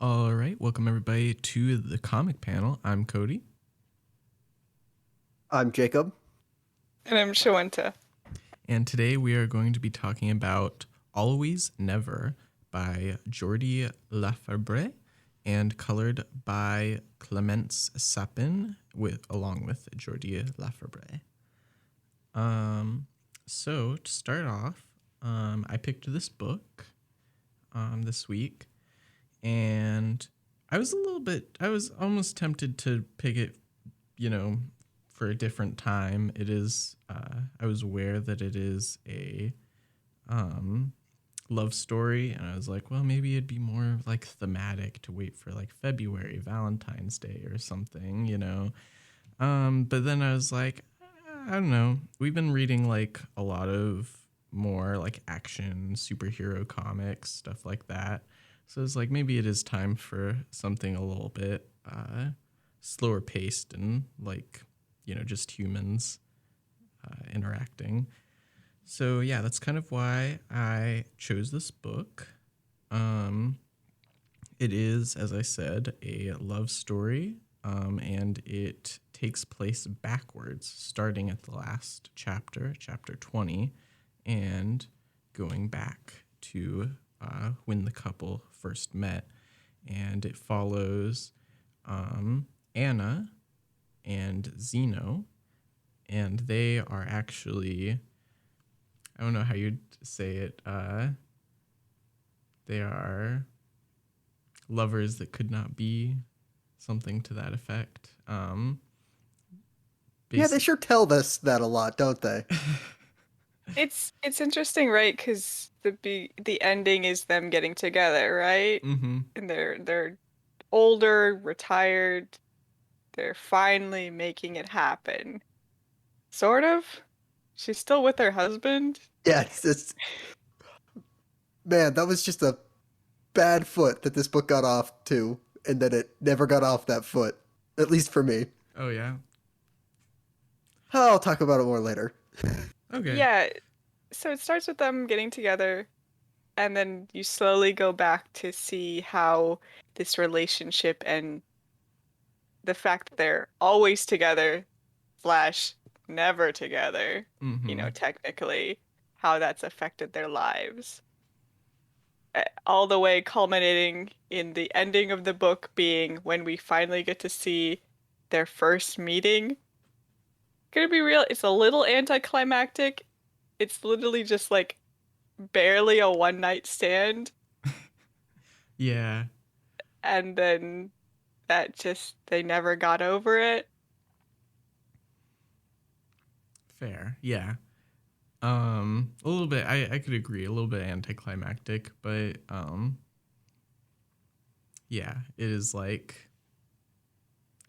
All right, welcome everybody to the comic panel. I'm Cody. I'm Jacob. And I'm Shawenta. And today we are going to be talking about Always Never by Jordi Lafebre and colored by Clemence Sapin along with Jordi Lafebre. So to start off, I picked this book this week. And I was almost tempted to pick it, for a different time. It is, I was aware that it is a love story. And I was like, well, maybe it'd be more like thematic to wait for like February, Valentine's Day or something, But then I was like, I don't know. We've been reading like a lot of more like action, superhero comics, stuff like that. So it's like maybe it is time for something a little bit slower paced and like, just humans interacting. So yeah, that's kind of why I chose this book. It is, as I said, a love story, and it takes place backwards, starting at the last chapter, chapter 20, and going back to when the couple first met. And it follows Ana and Zeno, and they are actually, I don't know how you'd say it, they are lovers that could not be, something to that effect. Yeah, they sure tell us that a lot, don't they? It's interesting, right? Because the ending is them getting together, right? Mm-hmm. And they're older, retired. They're finally making it happen. Sort of. She's still with her husband. Yeah, man, that was just a bad foot that this book got off to, and then it never got off that foot, at least for me. Oh, yeah? I'll talk about it more later. Okay. Yeah. So it starts with them getting together, and then you slowly go back to see how this relationship and the fact that they're always together / never together, Mm-hmm. technically, how that's affected their lives. All the way culminating in the ending of the book being when we finally get to see their first meeting. Gonna be real, it's a little anticlimactic. It's literally just like barely a one night stand. Yeah. And then they never got over it. Fair. Yeah. A little bit, I could agree, a little bit anticlimactic, but yeah, it is like,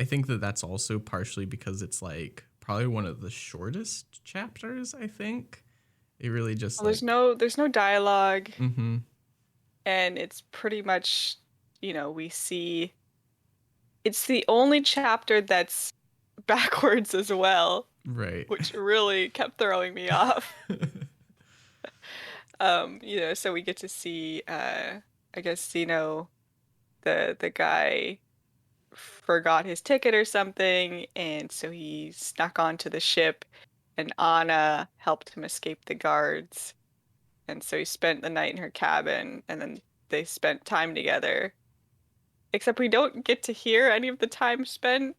I think that's also partially because it's like probably one of the shortest chapters, I think. It really just Well, there's no dialogue, Mm-hmm. and it's pretty much, we see it's the only chapter that's backwards as well, Right. which really kept throwing me off. So we get to see I guess Zeno, the guy forgot his ticket or something, and so he snuck onto the ship, and Ana helped him escape the guards. And so he spent the night in her cabin, and then they spent time together. Except we don't get to hear any of the time spent.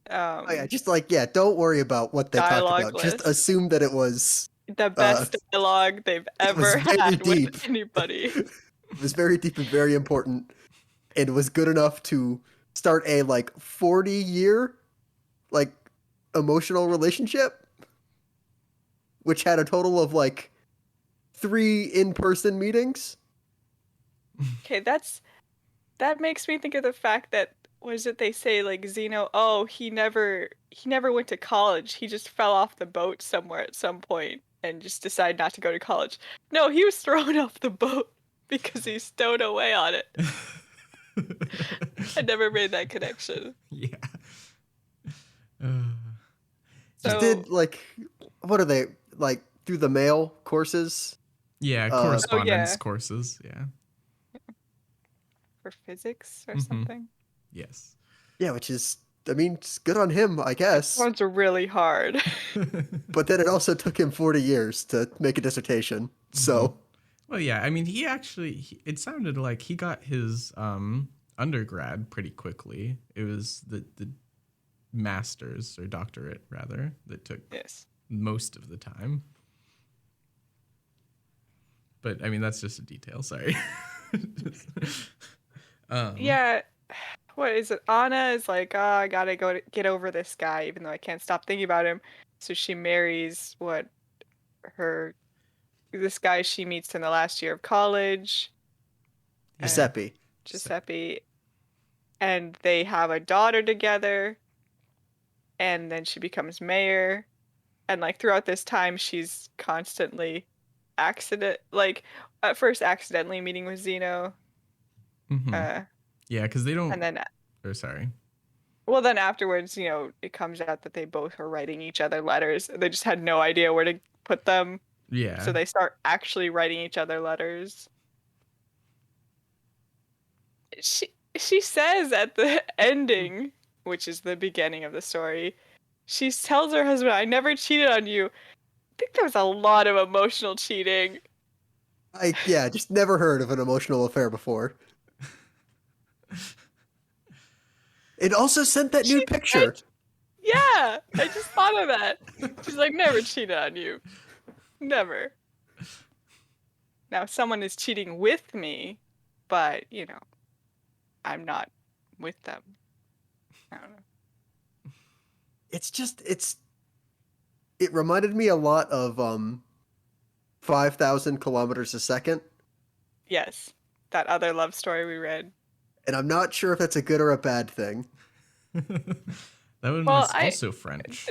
Oh yeah, just don't worry about what they talked about. Just Dialogue-less. assume that it was The best dialogue they've it was ever very had deep. with anybody. It was very deep and very important, and it was good enough to start a 40-year emotional relationship, which had a total of 3 in-person meetings. Okay, that makes me think of the fact that, what is it they say, like Zeno, oh, he never went to college. He just fell off the boat somewhere at some point and just decided not to go to college. No, he was thrown off the boat because he stowed away on it. I never made that connection. Yeah. Just did what are they through the mail courses? Yeah, correspondence courses. Yeah. for physics or Mm-hmm. something. Yes. Yeah, which is, I mean, it's good on him, I guess. Ones are really hard. But then it also took him 40 years to make a dissertation. Mhm. So, Well, yeah. I mean, it sounded like he got his undergrad pretty quickly. It was the master's or doctorate rather that took Yes. most of the time. But I mean, that's just a detail. Sorry. um, Yeah. What is it? Anna is like, oh, I gotta get over this guy, even though I can't stop thinking about him. So she marries her this guy she meets in the last year of college, yeah. Giuseppe. Giuseppe, and they have a daughter together. And then she becomes mayor, and like throughout this time, she's constantly at first accidentally meeting with Zeno, Mm-hmm. uh, Yeah, because they don't. and then Or sorry. well, then afterwards, it comes out that they both were writing each other letters. They just had no idea where to put them. Yeah. So they start actually writing each other letters. She says at the ending, which is the beginning of the story, she tells her husband, "I never cheated on you." I think there was a lot of emotional cheating. Yeah, just never heard of an emotional affair before. It also sent that She nude picture. said, "Yeah, I just thought of that." She's like, "Never cheated on you. Never." Now, someone is cheating with me, but, I'm not with them. I don't know. It reminded me a lot of 5,000 kilometers a second, Yes, that other love story we read. and I'm not sure if that's a good or a bad thing. That one Well, was also French.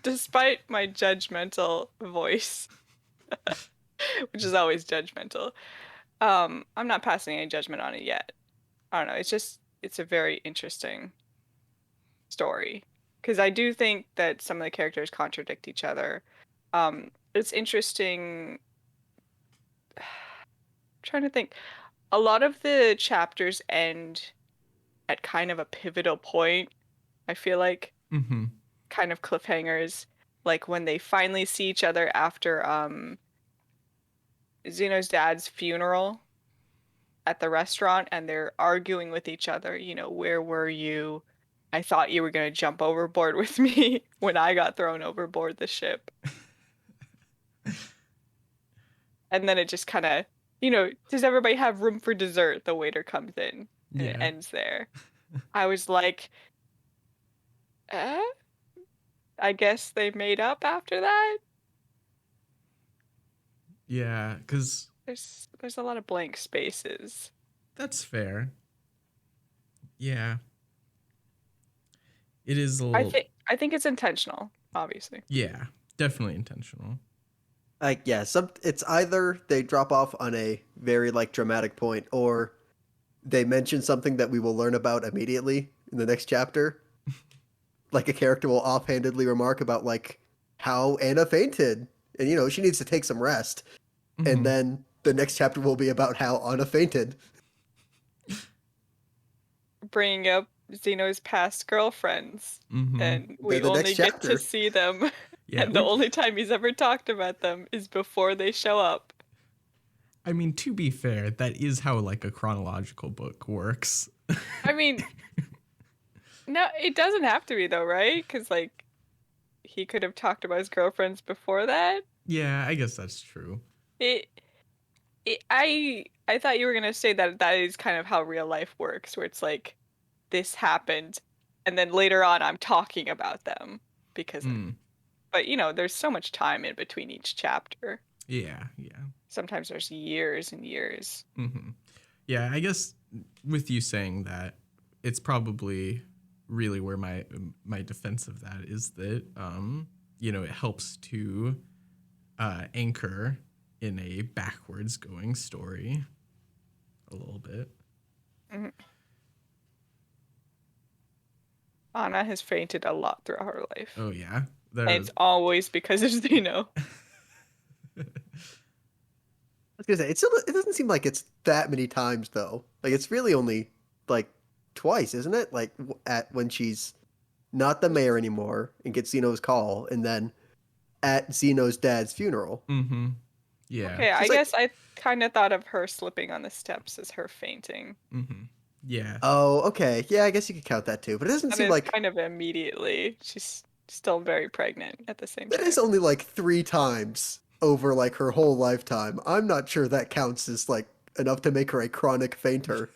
despite my judgmental voice, which is always judgmental, I'm not passing any judgment on it yet. I don't know. It's a very interesting story because I do think that some of the characters contradict each other. It's interesting. I'm trying to think. A lot of the chapters end at kind of a pivotal point. I feel like Mm-hmm. kind of cliffhangers, like when they finally see each other after Zeno's dad's funeral at the restaurant, and they're arguing with each other. Where were you? I thought you were going to jump overboard with me when I got thrown overboard the ship. And then it just kind of, does everybody have room for dessert? The waiter comes in and it Yeah. ends there. I was like, eh? I guess they made up after that. Yeah, because There's a lot of blank spaces. that's fair. Yeah. It is a I little. think it's intentional, obviously. Yeah, definitely intentional. Yeah, it's either they drop off on a very dramatic point, or they mention something that we will learn about immediately in the next chapter. Like a character will offhandedly remark about how Anna fainted, and she needs to take some rest. Mm-hmm. And then the next chapter will be about how Anna fainted. Bringing up Zeno's past girlfriends, Mm-hmm. and we The next only get chapter. to see them, Yeah, and the only time he's ever talked about them is before they show up. I mean, to be fair, that is how a chronological book works. I mean, no, it doesn't have to be though, right? Because he could have talked about his girlfriends before that. Yeah, I guess that's true. I thought you were gonna say that is kind of how real life works, where it's like this happened, and then later on I'm talking about them because. But there's so much time in between each chapter. Yeah. Sometimes there's years and years. Mm-hmm. Yeah, I guess with you saying that, it's probably really where my defense of that is that it helps to anchor in a backwards going story a little bit. Mm-hmm. Anna has fainted a lot throughout her life. Oh yeah, and it's always because of Zeno. gonna say it doesn't seem like it's that many times though. Like it's really only like twice, isn't it? Like at when she's not the mayor anymore and gets Zeno's call, and then at Zeno's dad's funeral. Mm-hmm. Yeah. Okay, I She's guess I kind of thought of her slipping on the steps as her fainting. Mm-hmm. Yeah. Oh, okay. Yeah, I guess you could count that too. But it doesn't That seem is like kind of immediately. She's still very pregnant at the same that time. is only like 3 times over like her whole lifetime. I'm not sure that counts as like enough to make her a chronic fainter.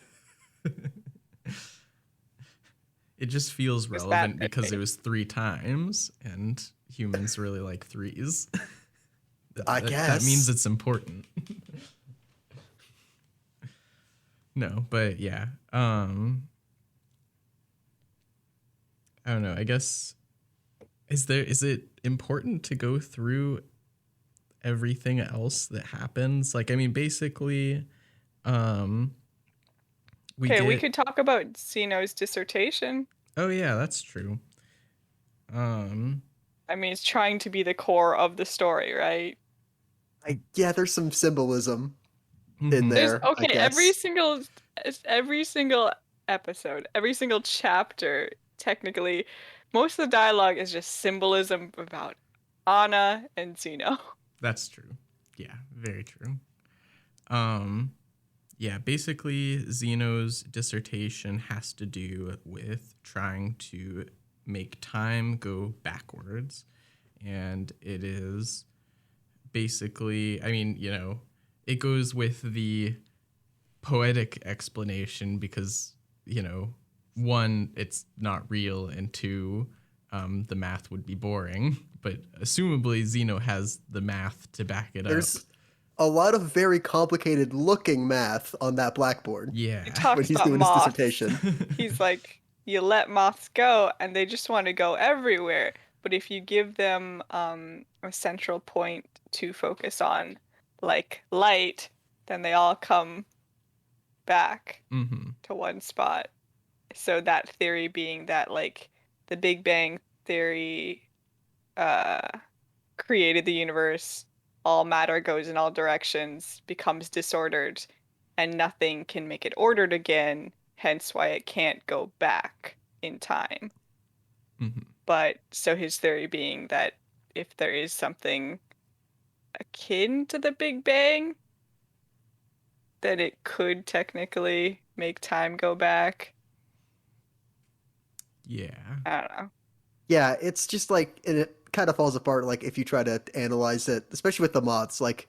It just feels Was that relevant because fitting? it was 3 times, and humans really like threes. I That guess. means it's important. No, but yeah. I don't know. I guess is it important to go through everything else that happens? Like, I mean, basically, we We get. could talk about Zeno's dissertation. Oh yeah, that's true. Um, I mean, it's trying to be the core of the story, right? Yeah, there's some symbolism in mhm. There's there, I okay, guess. every single episode, every single chapter, technically, most of the dialogue is just symbolism about Ana and Zeno. That's true. Yeah, very true. Um, yeah, basically, Zeno's dissertation has to do with trying to make time go backwards. And it is basically, I mean, it goes with the poetic explanation because, one, it's not real, and two, the math would be boring. But assumably, Zeno has the math to back it up. There's a lot of very complicated looking math on that blackboard Yeah. He when talks he's about doing his moths. dissertation. He's like, you let moths go and they just want to go everywhere. But if you give them a central point to focus on, like light, then they all come back Mm-hmm. to one spot. So that theory being that like the Big Bang theory created the universe, all matter goes in all directions, becomes disordered, and nothing can make it ordered again, hence why it can't go back in time. Mm-hmm. But so his theory being that if there is something akin to the Big Bang, then it could technically make time go back. Yeah. I don't know. Yeah, it's just like it kind of falls apart like if you try to analyze it, especially with the moths. Like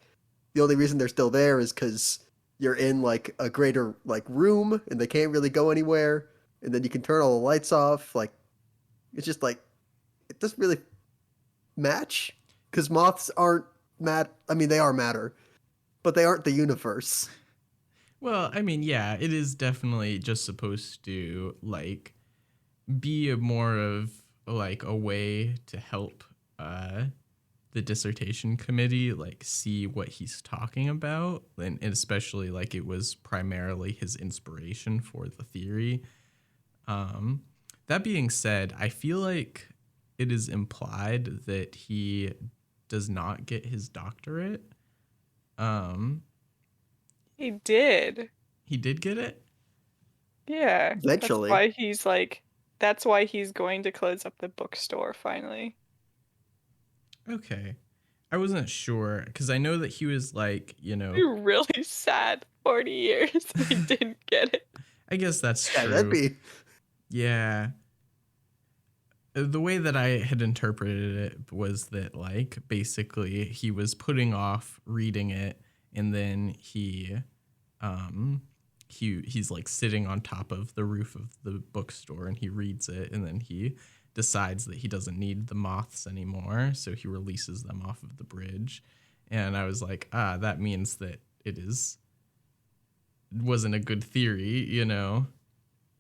the only reason they're still there is because you're in like a greater like room and they can't really go anywhere, and then you can turn all the lights off. Like it's just like it doesn't really match because moths aren't I mean, they are matter, but they aren't the universe. Well, I mean, yeah, it is definitely just supposed to like be a more of like a way to help the dissertation committee like see what he's talking about, and especially like it was primarily his inspiration for the theory. That being said, I feel like it is implied that he does not get his doctorate. He did. He did get it. Yeah. Eventually. That's why he's going to close up the bookstore finally. Okay. I wasn't sure because I know that he was like, You're really sad 40 years and he didn't get it. I guess that's Yeah, true. that'd be Yeah. The way that I had interpreted it was that like basically he was putting off reading it, and then he's like sitting on top of the roof of the bookstore and he reads it, and then he decides that he doesn't need the moths anymore, so he releases them off of the bridge. And I was like, that means that wasn't a good theory.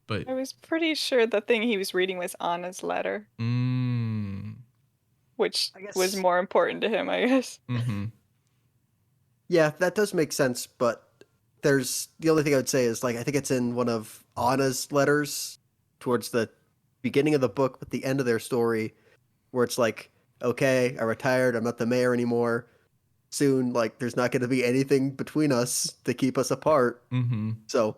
But I was pretty sure the thing he was reading was Anna's letter, which I guess- was more important to him, I guess. mm-hmm. Yeah, that does make sense, but there's the only thing I would say is like I think it's in one of Anna's letters towards the beginning of the book, but the end of their story, where it's like, okay, I retired, I'm not the mayor anymore, soon. Like, there's not going to be anything between us to keep us apart. Mm-hmm. So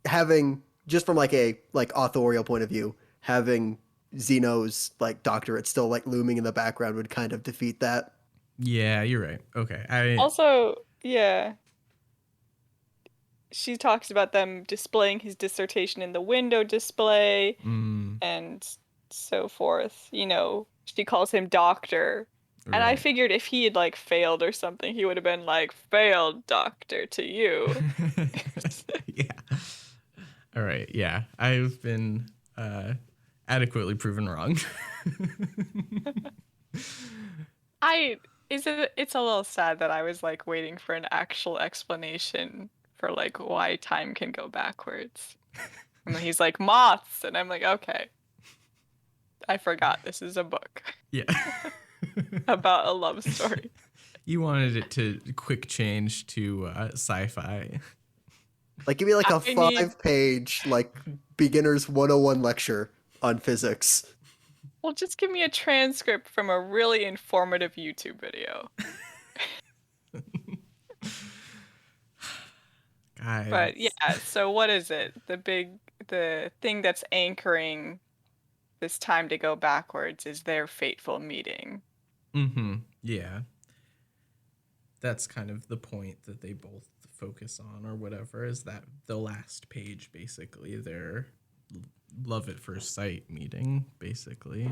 having, just from like a like authorial point of view, having Zeno's like doctorate still like looming in the background would kind of defeat that. Yeah, you're right. Okay. Also, yeah, she talks about them displaying his dissertation in the window display and so forth. You know, she calls him doctor. And I Right. figured if he had like failed or something, he would have been like, failed doctor to you. Yeah. All right. Yeah. I've been adequately proven wrong. It's a little sad that I was like waiting for an actual explanation for like why time can go backwards. And then he's like moths, and I'm like, okay. I forgot this is a book Yeah. about a love story. You wanted it to quick change to sci-fi. Like, give me like a I need- 5-page like beginner's 101 lecture on physics. Well, just give me a transcript from a really informative YouTube video. Guys. But yeah, so what is it? The thing that's anchoring this time to go backwards is their fateful meeting. Mm-hmm. Yeah. That's kind of the point that they both focus on or whatever, is that the last page, basically, their love at first sight meeting, basically.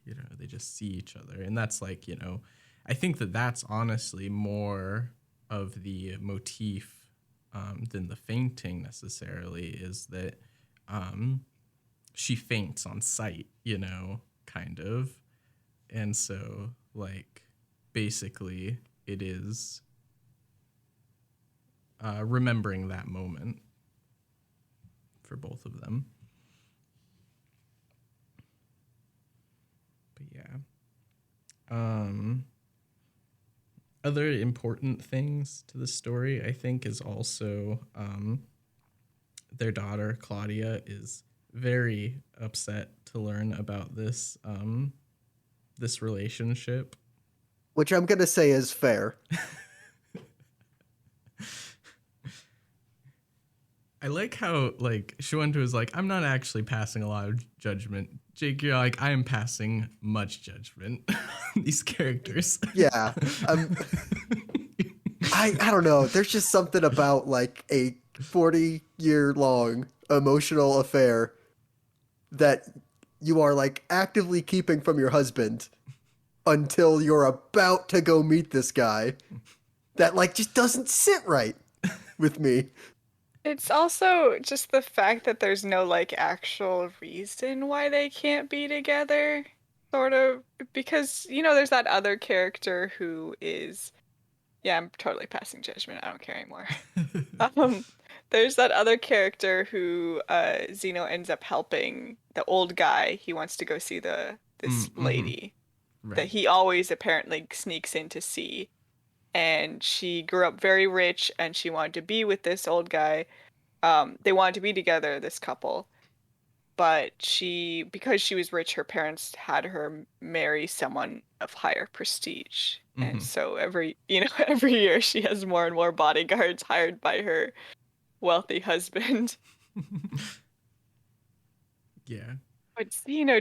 You know, they just see each other. And that's like, you know, I think that that's honestly more of the motif than the fainting necessarily, is that she faints on sight, you know, kind of. And so, like, basically, it is remembering that moment for both of them. But yeah. Other important things to the story, I think, is also their daughter, Claudia, is very upset to learn about this this relationship. Which I'm going to say is fair. I like how, like, Shuento is like, I'm not actually passing a lot of judgment. Jake, you're like, I am passing much judgment on these characters. Yeah. I don't know. There's just something about like a 40-year-long emotional affair that you are like actively keeping from your husband until you're about to go meet this guy that like just doesn't sit right with me. It's also just the fact that there's no like actual reason why they can't be together, sort of, because you know there's that other character who is, yeah, I'm totally passing judgment. I don't care anymore. There's that other character who Zeno ends up helping, the old guy. He wants to go see this lady that Right. he always apparently sneaks in to see. And she grew up very rich and she wanted to be with this old guy. They wanted to be together, this couple. But because she was rich, her parents had her marry someone of higher prestige. And so every year she has more and more bodyguards hired by her wealthy husband. Yeah. But Zeno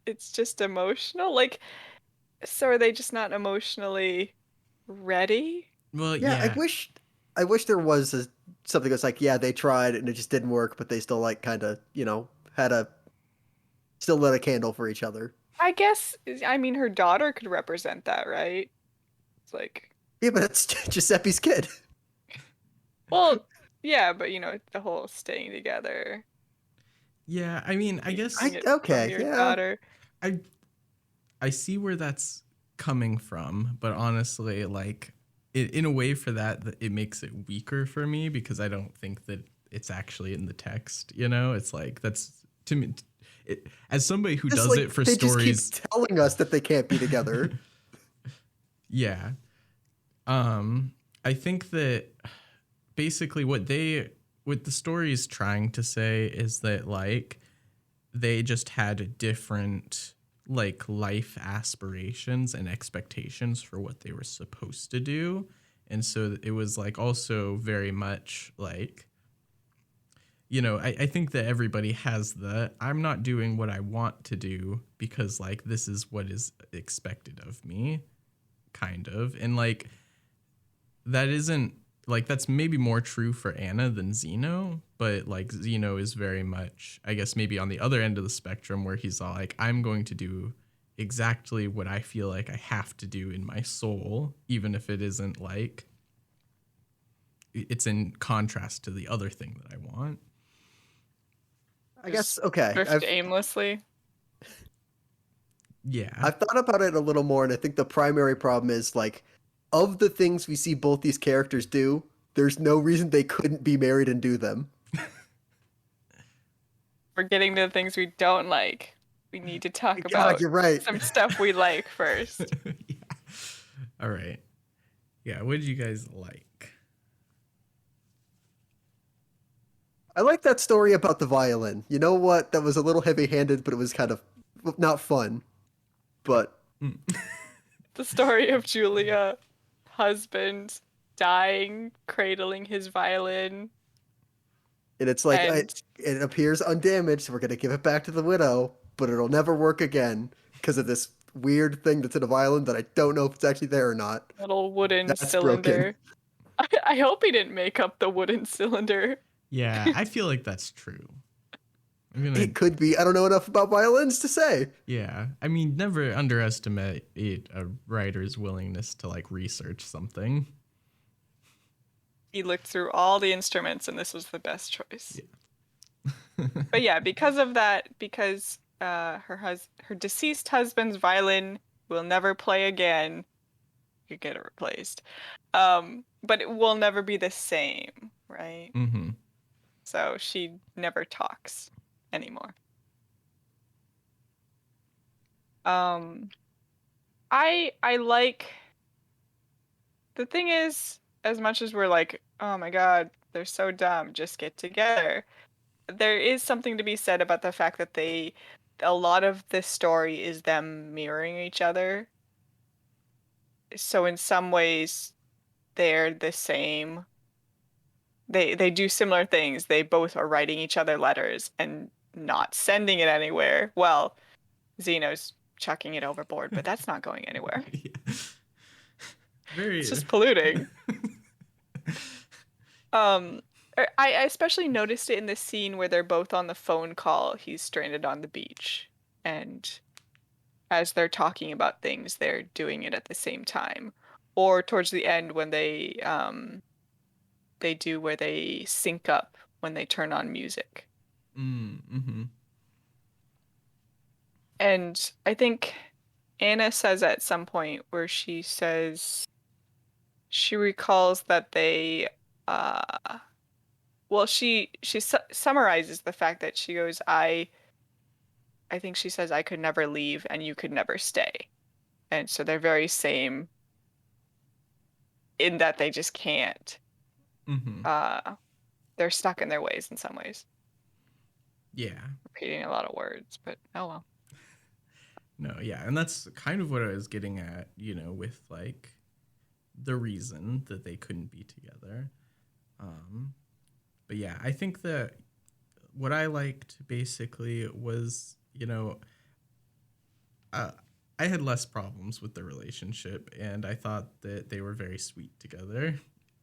it's just emotional. Like, so are they just not emotionally ready? Well, Yeah, I wish there was something that's like, yeah, they tried and it just didn't work, but they still like kind of, you know, still lit a candle for each other. I guess, I mean, her daughter could represent that, right? It's like, Yeah, but it's Giuseppe's kid. well, yeah, but you know, the whole staying together. Yeah, I mean, I guess Okay, your yeah. daughter. I see where that's coming from, but honestly, like, in a way, for that, it makes it weaker for me because I don't think that it's actually in the text. You know, it's like, that's, to me, as somebody who Just does like, it for they stories. just keep telling us that they can't be together. Yeah. I think that basically what the story is trying to say is that, like, they just had different like life aspirations and expectations for what they were supposed to do. And so it was like also very much like, you know, I think that everybody has the I'm not doing what I want to do because like this is what is expected of me, kind of. And like that isn't like that's maybe more true for Ana than Zeno, but like Zeno is very much, I guess, maybe on the other end of the spectrum where he's all like, I'm going to do exactly what I feel like I have to do in my soul, even if it isn't like it's in contrast to the other thing that I want. I guess, okay. Drift aimlessly. Yeah. I've thought about it a little more, and I think the primary problem is like, of the things we see both these characters do, there's no reason they couldn't be married and do them. We're getting to the things we don't like. We need to talk God, about you're right. some stuff we like first. Yeah. All right. Yeah. What did you guys like? I like that story about the violin. You know what? That was a little heavy-handed, but it was kind of not fun. But The story of Julia, husband dying, cradling his violin. and it's like And- it appears undamaged. So we're gonna give it back to the widow, but it'll never work again because of this weird thing that's in a violin that I don't know if it's actually there or not. Little wooden That's cylinder. I hope he didn't make up the wooden cylinder. Yeah, I feel like that's true. I'm gonna. It could be. I don't know enough about violins to say. Yeah, I mean, never underestimate a writer's willingness to like research something. He looked through all the instruments and this was the best choice. Yeah. But yeah, because of that, because her deceased husband's violin will never play again, you get it replaced. But it will never be the same, right? Mm-hmm. So she never talks anymore. I like, the thing is, as much as we're like, oh my god, they're so dumb, just get together. There is something to be said about the fact that a lot of this story is them mirroring each other. So in some ways, they're the same. They do similar things. They both are writing each other letters and not sending it anywhere. Well, Zeno's chucking it overboard, but that's not going anywhere. Yeah. Very. It's just polluting. I especially noticed it in the scene where they're both on the phone call. He's stranded on the beach, and as they're talking about things, they're doing it at the same time. Or towards the end when they do where they sync up when they turn on music. Mm-hmm. And I think Ana says at some point where she says she recalls that they she summarizes the fact that she goes, I think she says, I could never leave and you could never stay. And so they're very same in that they just can't. Mm-hmm. They're stuck in their ways in some ways. Yeah. Repeating a lot of words, but oh well. No, yeah, and that's kind of what I was getting at, you know, with like the reason that they couldn't be together. But yeah, I think that what I liked basically was, you know, I had less problems with the relationship, and I thought that they were very sweet together,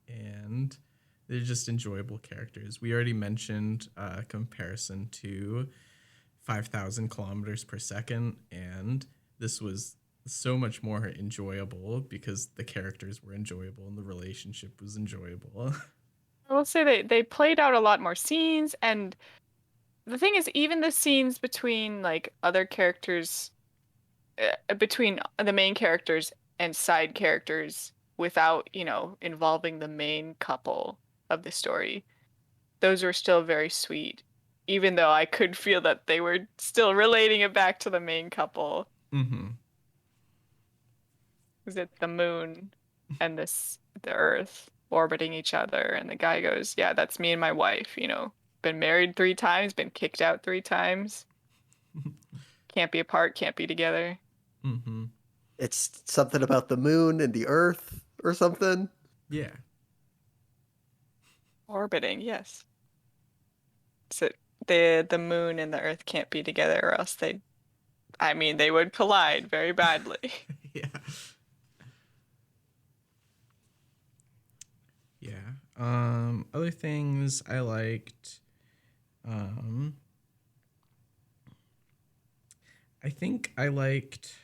and they're just enjoyable characters. We already mentioned comparison to 5,000 kilometers per second, and this was so much more enjoyable because the characters were enjoyable and the relationship was enjoyable. I will say they played out a lot more scenes, and the thing is, even the scenes between like other characters, between the main characters and side characters, without, you know, involving the main couple of the story, those were still very sweet, even though I could feel that they were still relating it back to the main couple. Mm-hmm. Is it the moon and the Earth orbiting each other, and the guy goes, yeah, that's me and my wife, you know, been married 3 times, been kicked out 3 times. Can't be apart, can't be together. Mm-hmm. It's something about the moon and the earth or something. Yeah. Orbiting, yes. So the moon and the earth can't be together or else they would collide very badly. Yeah. Yeah. Other things I liked. I think I liked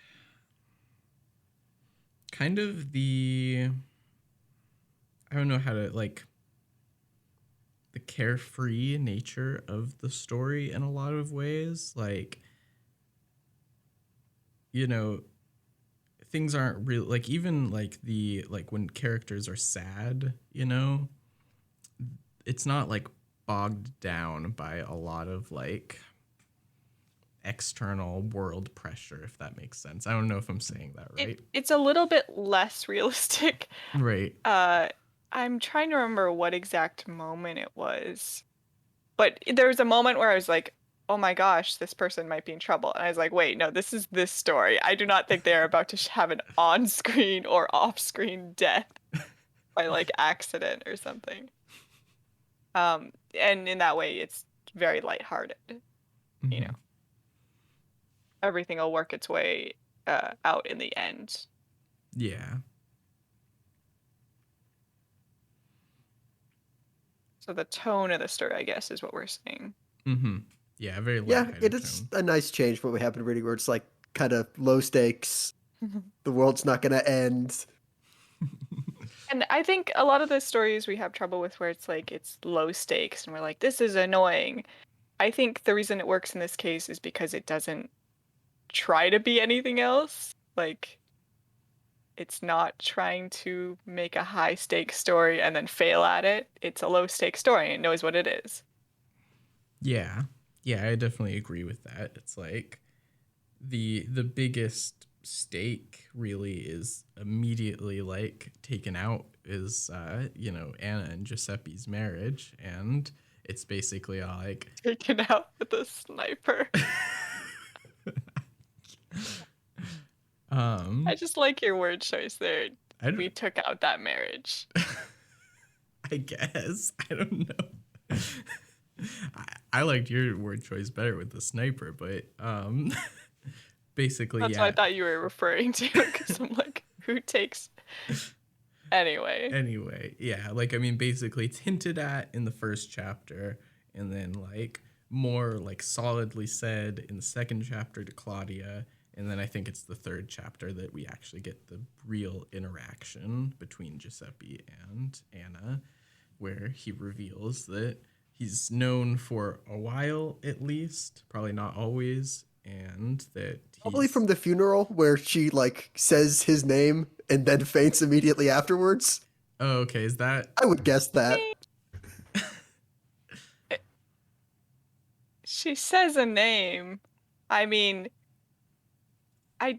kind of I don't know how to like the carefree nature of the story in a lot of ways. Like, you know, things aren't real, like even like when characters are sad, it's not like bogged down by a lot of like external world pressure, if that makes sense. I don't know if I'm saying that right. It's a little bit less realistic. Right. I'm trying to remember what exact moment it was. But there was a moment where I was like, oh my gosh, this person might be in trouble. And I was like, wait, no, this is this story. I do not think they're about to have an on-screen or off-screen death by like accident or something. And in that way, it's very lighthearted. Mm-hmm. You know, everything will work its way out in the end. Yeah. So the tone of the story, I guess, is what we're saying. Mm-hmm. Yeah, very it is a nice change from what we happened reading, where it's like kind of low stakes. The world's not going to end. And I think a lot of the stories we have trouble with where it's like it's low stakes and we're like, this is annoying. I think the reason it works in this case is because it doesn't try to be anything else. Like, it's not trying to make a high stakes story and then fail at it. It's a low stakes story and it knows what it is. Yeah. Yeah, I definitely agree with that. It's like the biggest stake really is immediately like taken out is Anna and Giuseppe's marriage, and it's basically all like Taken out with a sniper. I just like your word choice there. We took out that marriage. I guess. I don't know. I liked your word choice better with the sniper, but basically, That's what I thought you were referring to, because I'm like, who takes... Anyway, yeah, like, I mean, basically it's hinted at in the first chapter, and then like more like solidly said in the second chapter to Claudia, and then I think it's the third chapter that we actually get the real interaction between Giuseppe and Anna, where he reveals that he's known for a while at least, probably not always, and that probably from the funeral where she like says his name and then faints immediately afterwards. Oh, okay. Is that? I would guess that. She says a name. I mean, to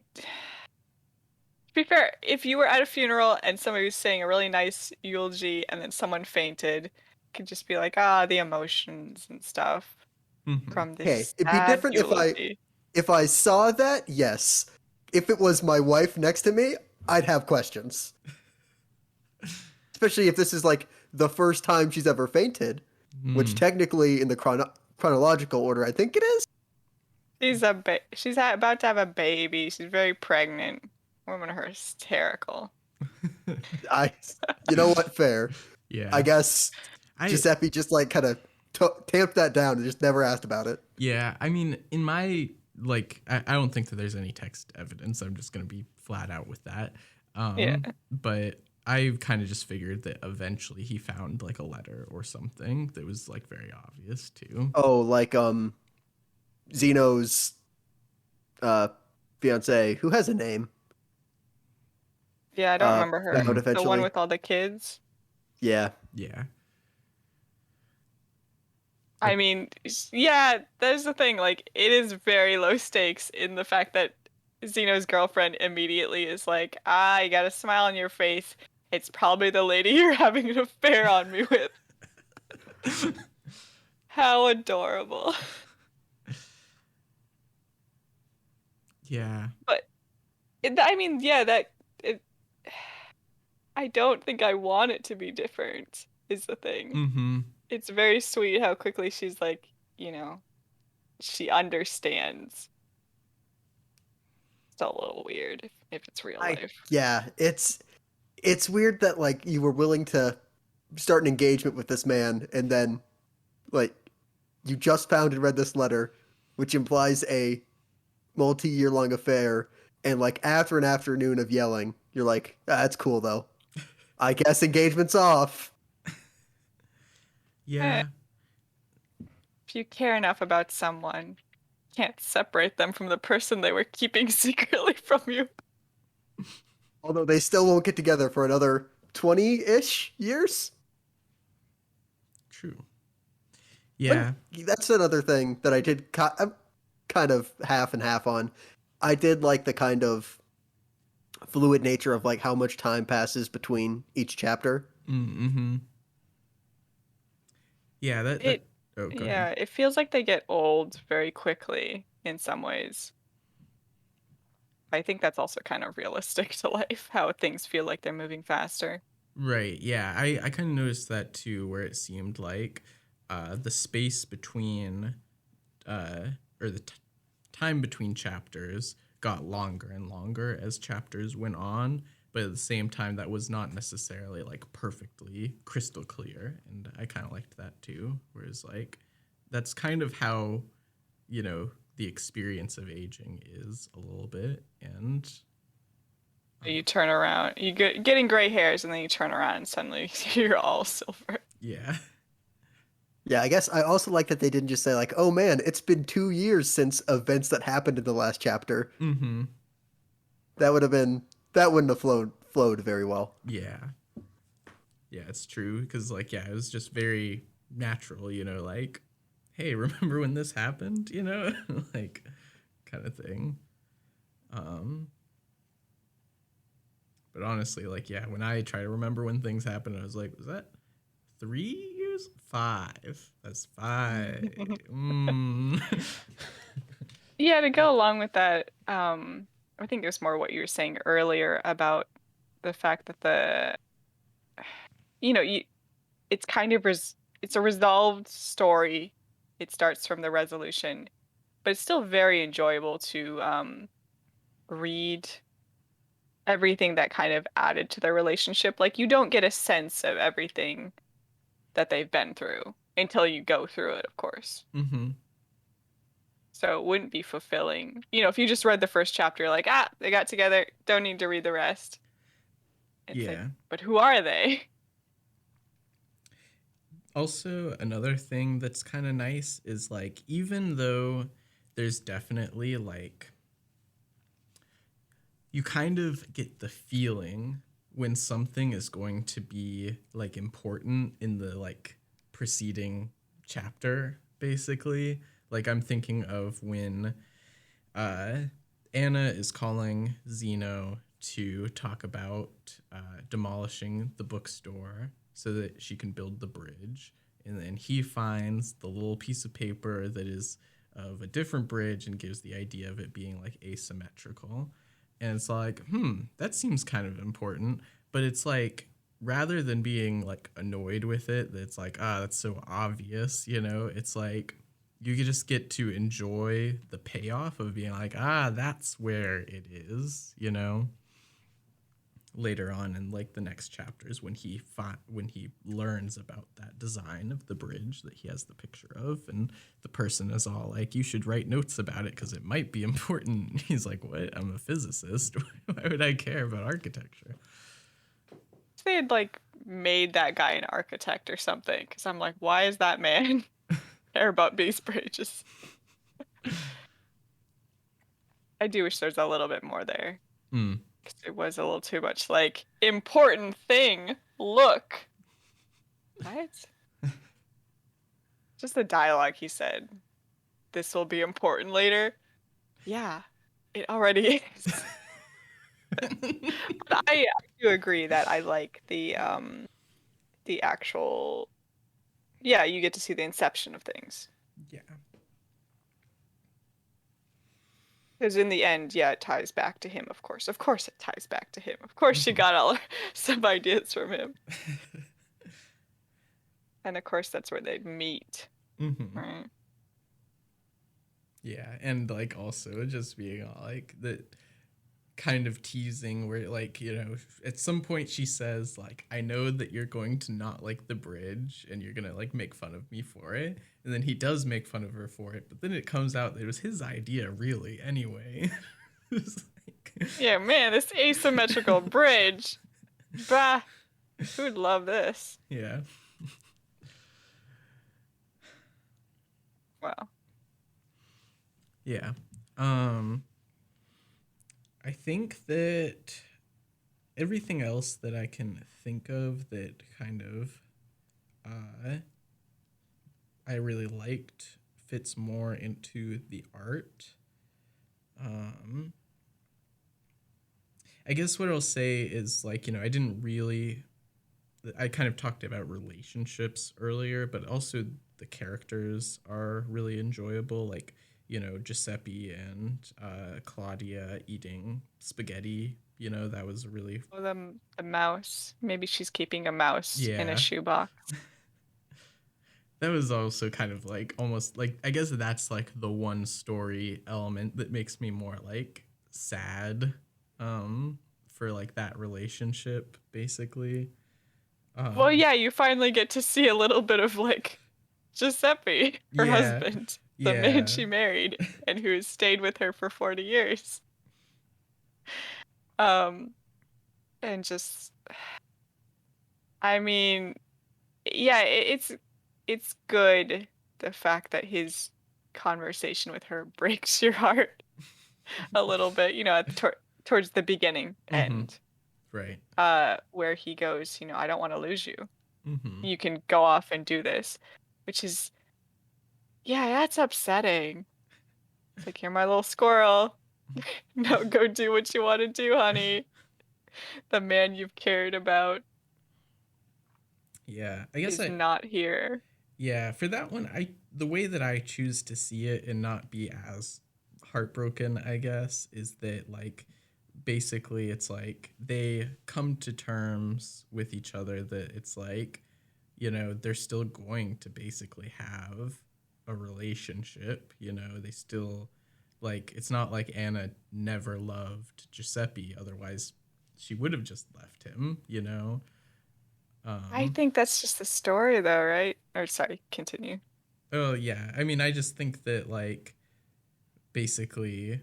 be fair, if you were at a funeral and somebody was saying a really nice eulogy and then someone fainted, could just be like, the emotions and stuff from this. Hey, it'd be different eulogy. if I saw that. Yes, if it was my wife next to me, I'd have questions. Especially if this is like the first time she's ever fainted, which technically in the chronological order, I think it is. She's about to have a baby. She's very pregnant. Women are hysterical. You know what? Fair. Yeah. I guess Giuseppe just like kind of tamped that down and just never asked about it. Yeah. I mean, in my like, I don't think that there's any text evidence. I'm just gonna be flat out with that. But I kind of just figured that eventually he found like a letter or something that was like very obvious too. Oh, like Zeno's fiance, who has a name. Yeah, I don't remember her. The one with all the kids. Yeah. Yeah. I mean, yeah, that's the thing. Like, it is very low stakes in the fact that Zeno's girlfriend immediately is like, you got a smile on your face. It's probably the lady you're having an affair on me with. How adorable. Yeah. But I mean, yeah, it, I don't think I want it to be different, is the thing. Mm-hmm. It's very sweet how quickly she's like, you know, she understands. Still a little weird if it's real I life. yeah, it's weird that like you were willing to start an engagement with this man and then like you just found and read this letter, which implies a multi-year long affair, and like after an afternoon of yelling, you're like, ah, that's cool though. I guess engagement's off. Eh, Yeah. if you care enough about someone, you can't separate them from the person they were keeping secretly from you. Although they still won't get together for another 20-ish years. True. When, Yeah. that's another thing that I did I'm kind of half and half on. I did like the kind of fluid nature of like how much time passes between each chapter. Mm-hmm. Yeah. That. It, Oh, go ahead. yeah, it feels like they get old very quickly in some ways. I think that's also kind of realistic to life, how things feel like they're moving faster. Right. Yeah. I kind of noticed that too, where it seemed like the space between uh, or the time between chapters got longer and longer as chapters went on, but at the same time that was not necessarily like perfectly crystal clear, and I kind of liked that too, whereas like that's kind of how, the experience of aging is a little bit. And You turn around, you getting gray hairs, and then you turn around and suddenly you're all silver. yeah. Yeah, I guess I also like that they didn't just say like, "Oh man, it's been 2 years since events that happened in the last chapter." Mm-hmm. That wouldn't have flowed very well. Yeah. Yeah, it's true, because like, yeah, it was just very natural, like, hey, remember when this happened, like, kind of thing. um but honestly, like, yeah, when I try to remember when things happen, I was like, was that 3 years? 5. That's 5. Yeah, to go along with that, I think it was more what you were saying earlier about the fact that you know, you, it's kind of it's a resolved story. It starts from the resolution, but it's still very enjoyable to read everything that kind of added to their relationship. Like you don't get a sense of everything that they've been through until you go through it, of course. Mm-hmm. So it wouldn't be fulfilling. If you just read the first chapter, like, ah, they got together, don't need to read the rest. It's like, Yeah. but who are they? Also, another thing that's kind of nice is like, even though there's definitely like, you kind of get the feeling when something is going to be like important in the like preceding chapter, basically. Like, I'm thinking of when uh Anna is calling Zeno to talk about demolishing the bookstore so that she can build the bridge. And then he finds the little piece of paper that is of a different bridge and gives the idea of it being like asymmetrical. And it's like, that seems kind of important. But it's like, rather than being like annoyed with it, that's like, that's so obvious, it's like, you just get to enjoy the payoff of being like, that's where it is, later on in like the next chapters, when he learns about that design of the bridge that he has the picture of, and the person is all like, you should write notes about it because it might be important. He's like, what? I'm a physicist. Why would I care about architecture? If they had like made that guy an architect or something, because I'm like, why is that man care about base bridges? I do wish there's a little bit more there. Hmm. Because it was a little too much like, important thing, look. What? Just the dialogue he said. This will be important later. Yeah, it already is. But I do agree that I like the actual, yeah, you get to see the inception of things. Yeah. Because in the end, yeah, it ties back to him, of course. Of course it ties back to him. Of course she got all some ideas from him. And of course that's where they'd meet. Right? Yeah, and like also just being like the kind of teasing where like, you know, at some point she says like, I know that you're going to not like the bridge and you're gonna like make fun of me for it, and then he does make fun of her for it, but then it comes out that it was his idea really anyway. Yeah, man, this asymmetrical bridge, bah, who'd love this? Yeah. Wow. Yeah. I think that everything else that I can think of that kind of I really liked fits more into the art. I guess what I'll say is like, you know, I kind of talked about relationships earlier, but also the characters are really enjoyable. Like, you know, Giuseppe and Claudia eating spaghetti. You know, that was really Oh, the mouse. Maybe she's keeping a mouse in a yeah. shoebox. That was also kind of like almost like I guess that's like the one story element that makes me more like sad for like that relationship basically. Well, yeah, you finally get to see a little bit of like Giuseppe, her Yeah. husband, the man Yeah. she married and who has stayed with her for 40 years. And just, I mean, yeah, it's good the fact that his conversation with her breaks your heart a little bit, you know, towards the beginning Mm-hmm. end, Right. where he goes, you know, I don't want to lose you. Mm-hmm. You can go off and do this, which is, yeah, that's upsetting. It's like, you're my little squirrel. No, go do what you want to do, honey. The man you've cared about Yeah. I guess is not here. yeah, for that one the way that I choose to see it and not be as heartbroken, I guess, is that like basically it's like they come to terms with each other that it's like, you know, they're still going to basically have a relationship, you know, they still like it's not like Anna never loved Giuseppe, otherwise she would have just left him, you know. I Um think that's just the story, though, right? Or sorry, continue. oh yeah, I mean I just think that like basically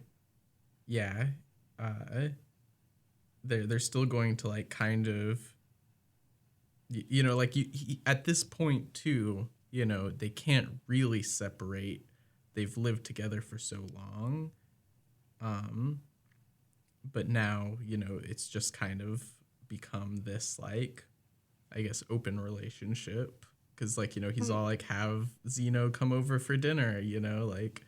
yeah, uh they're still going to like kind of you know like at this point too, you know, they can't really separate, they've lived together for so long, um but now, you know, it's just kind of become this like I guess open relationship because like, you know, he's all like have Zeno come over for dinner, you know, like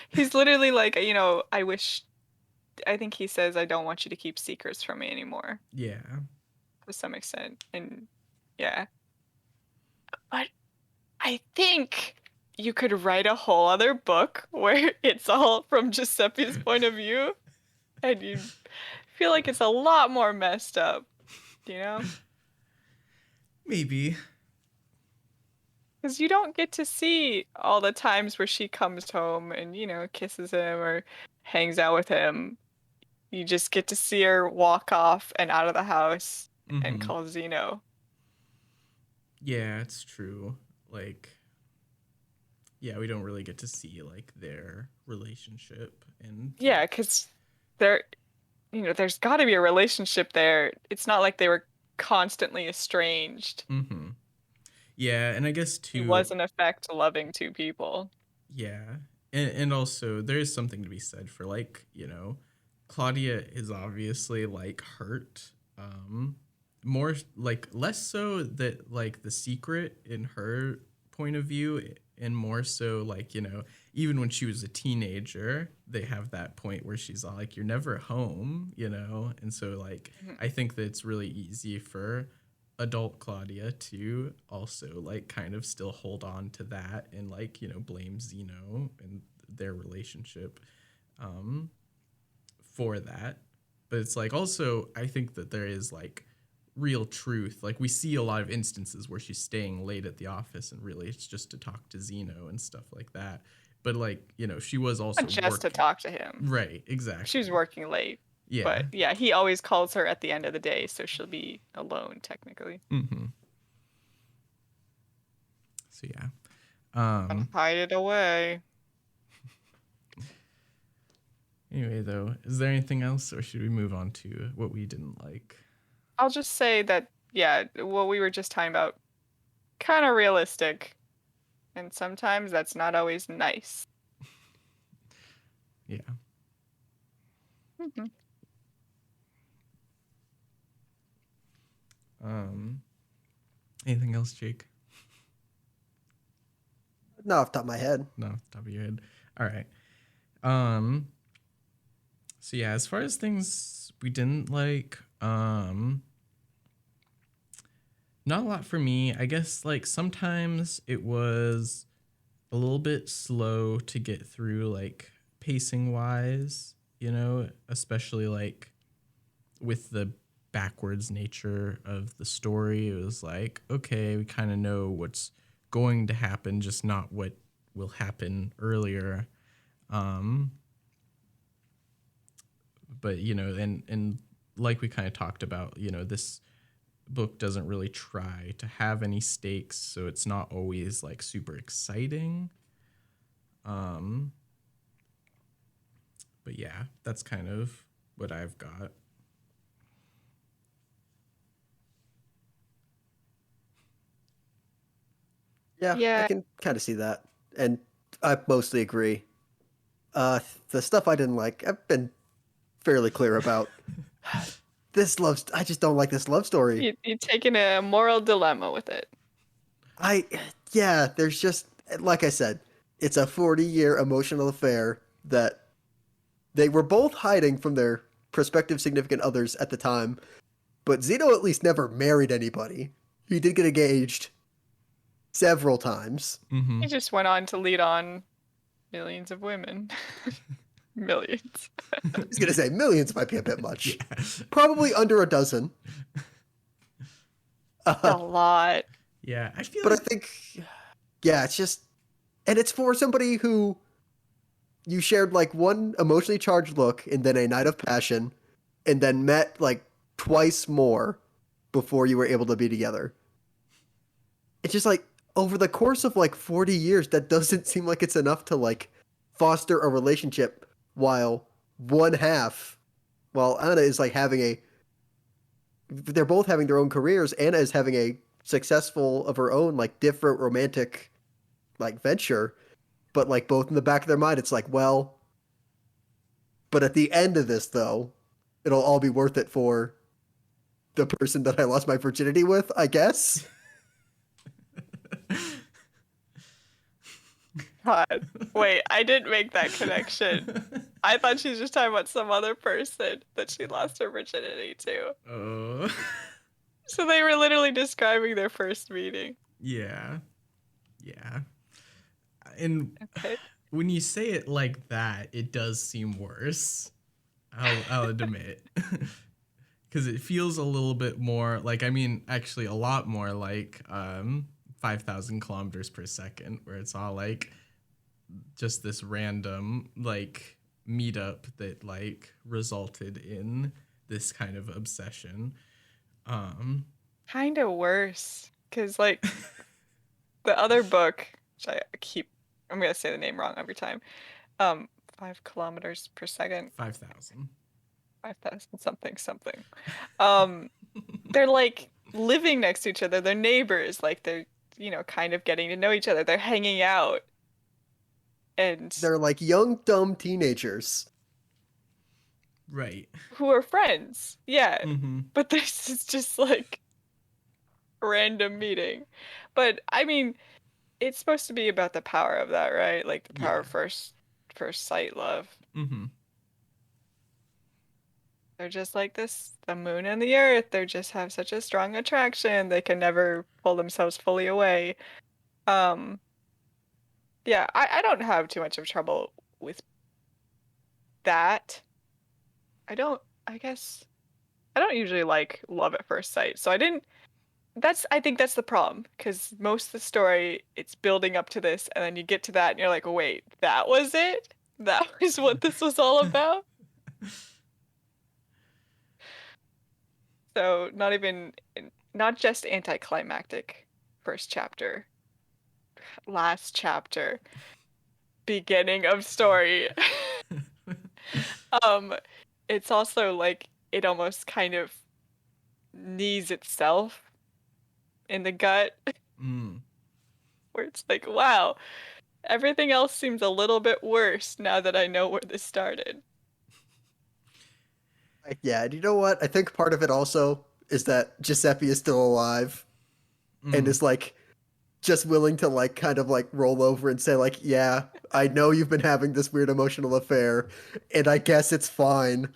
He's literally like, you know, I think he says, I don't want you to keep secrets from me anymore yeah. to some extent. And yeah. But I think you could write a whole other book where it's all from Giuseppe's point of view, and you feel like it's a lot more messed up, you know? Maybe. Because you don't get to see all the times where she comes home and, you know, kisses him or hangs out with him. You just get to see her walk off and out of the house and Mm-hmm. call Zeno. Yeah, it's true. Like, yeah, we don't really get to see like their relationship and Yeah, like, because there, you know, there's got to be a relationship there. It's not like they were constantly estranged. mm-hmm. Yeah, and I guess He too, was in effect loving two people. yeah, and also there is something to be said for like, you know, Claudia is obviously like hurt, more like less so that like the secret in her point of view, and more so like, you know, even when she was a teenager they have that point where she's all like you're never home, you know, and so like Mhm. I think that it's really easy for adult Claudia to also like kind of still hold on to that and like, you know, blame Zeno and their relationship, for that. But it's like also I think that there is like real truth. Like we see a lot of instances where she's staying late at the office and really it's just to talk to Zeno and stuff like that. But like, you know, she was also Not just to working. talk to him. Right, She was exactly. working late. Yeah. But yeah, he always calls her at the end of the day, so she'll be alone technically. Mm-hmm. So yeah. And hide it away. Anyway, though, is there anything else, or should we move on to what we didn't like? I'll just say that, yeah, what we were just talking about, kind of realistic. And sometimes that's not always nice. Yeah. Mm-hmm. Anything else, Jake? Not off the top of my head. No, top of your head. All right. So yeah, as far as things we didn't like, not a lot for me. I guess like sometimes it was a little bit slow to get through, like pacing wise, you know, especially like with the backwards nature of the story. It was like, okay, we kind of know what's going to happen, just not what will happen earlier. But you know, and like we kind of talked about, you know, this book doesn't really try to have any stakes, so it's not always like super exciting. But yeah, that's kind of what I've got. Yeah, I Yeah. can kind of see that, and I mostly agree. The stuff I didn't like, I've been fairly clear about. I just don't like this love story. You're taking a moral dilemma with it. Yeah, there's just, like I said, it's a 40-year emotional affair that they were both hiding from their prospective significant others at the time, but Zeno at least never married anybody. He did get engaged several times. Mm-hmm. He just went on to lead on millions of women. Millions. I was gonna say millions might be a bit much. Yeah. Probably under a dozen. A lot. Yeah, I feel But I like think, yeah, it's just, and it's for somebody who you shared like one emotionally charged look and then a night of passion, and then met like twice more before you were able to be together. It's just like over the course of like 40 years, that doesn't seem like it's enough to like foster a relationship while one half, while Anna is like they're both having their own careers. Anna is having a successful of her own, like different romantic like venture, but like both in the back of their mind, it's like, well, but at the end of this though, it'll all be worth it for the person that I lost my virginity with, I guess. God. Wait, I didn't make that connection. I thought she was just talking about some other person that she lost her virginity to. Oh. So they were literally describing their first meeting. Yeah. Yeah. And Okay. when you say it like that, it does seem worse. I'll admit. Because it feels a little bit more like, I mean, actually a lot more like 5,000 kilometers per second, where it's all like just this random like meetup that like resulted in this kind of obsession. Kind of worse. Because, like, the other book, which I'm going to say the name wrong every time, 5 kilometers per second. 5,000. 5,000 something. They're like living next to each other. They're neighbors. Like they're, kind of getting to know each other. They're hanging out. And They're like young, dumb teenagers. Right. who are friends. Yeah. Mm-hmm. But this is just like a random meeting. But I mean, it's supposed to be about the power of that, right? Like the power Yeah. of first sight love. Mm-hmm. They're just like this, the moon and the earth. They just have such a strong attraction. They can never pull themselves fully away. Yeah, I don't have too much of trouble with that. I guess I don't usually like love at first sight. So I think that's the problem, because most of the story, it's building up to this, and then you get to that and you're like, wait, that was it? That was what this was all about? So not just anticlimactic first chapter, last chapter, beginning of story. It's also like it almost kind of knees itself in the gut, where it's like, wow, everything else seems a little bit worse now that I know where this started. Yeah, and you know what? I think part of it also is that Giuseppe is still alive and is like just willing to like kind of like roll over and say like, yeah, I know you've been having this weird emotional affair, and I guess it's fine.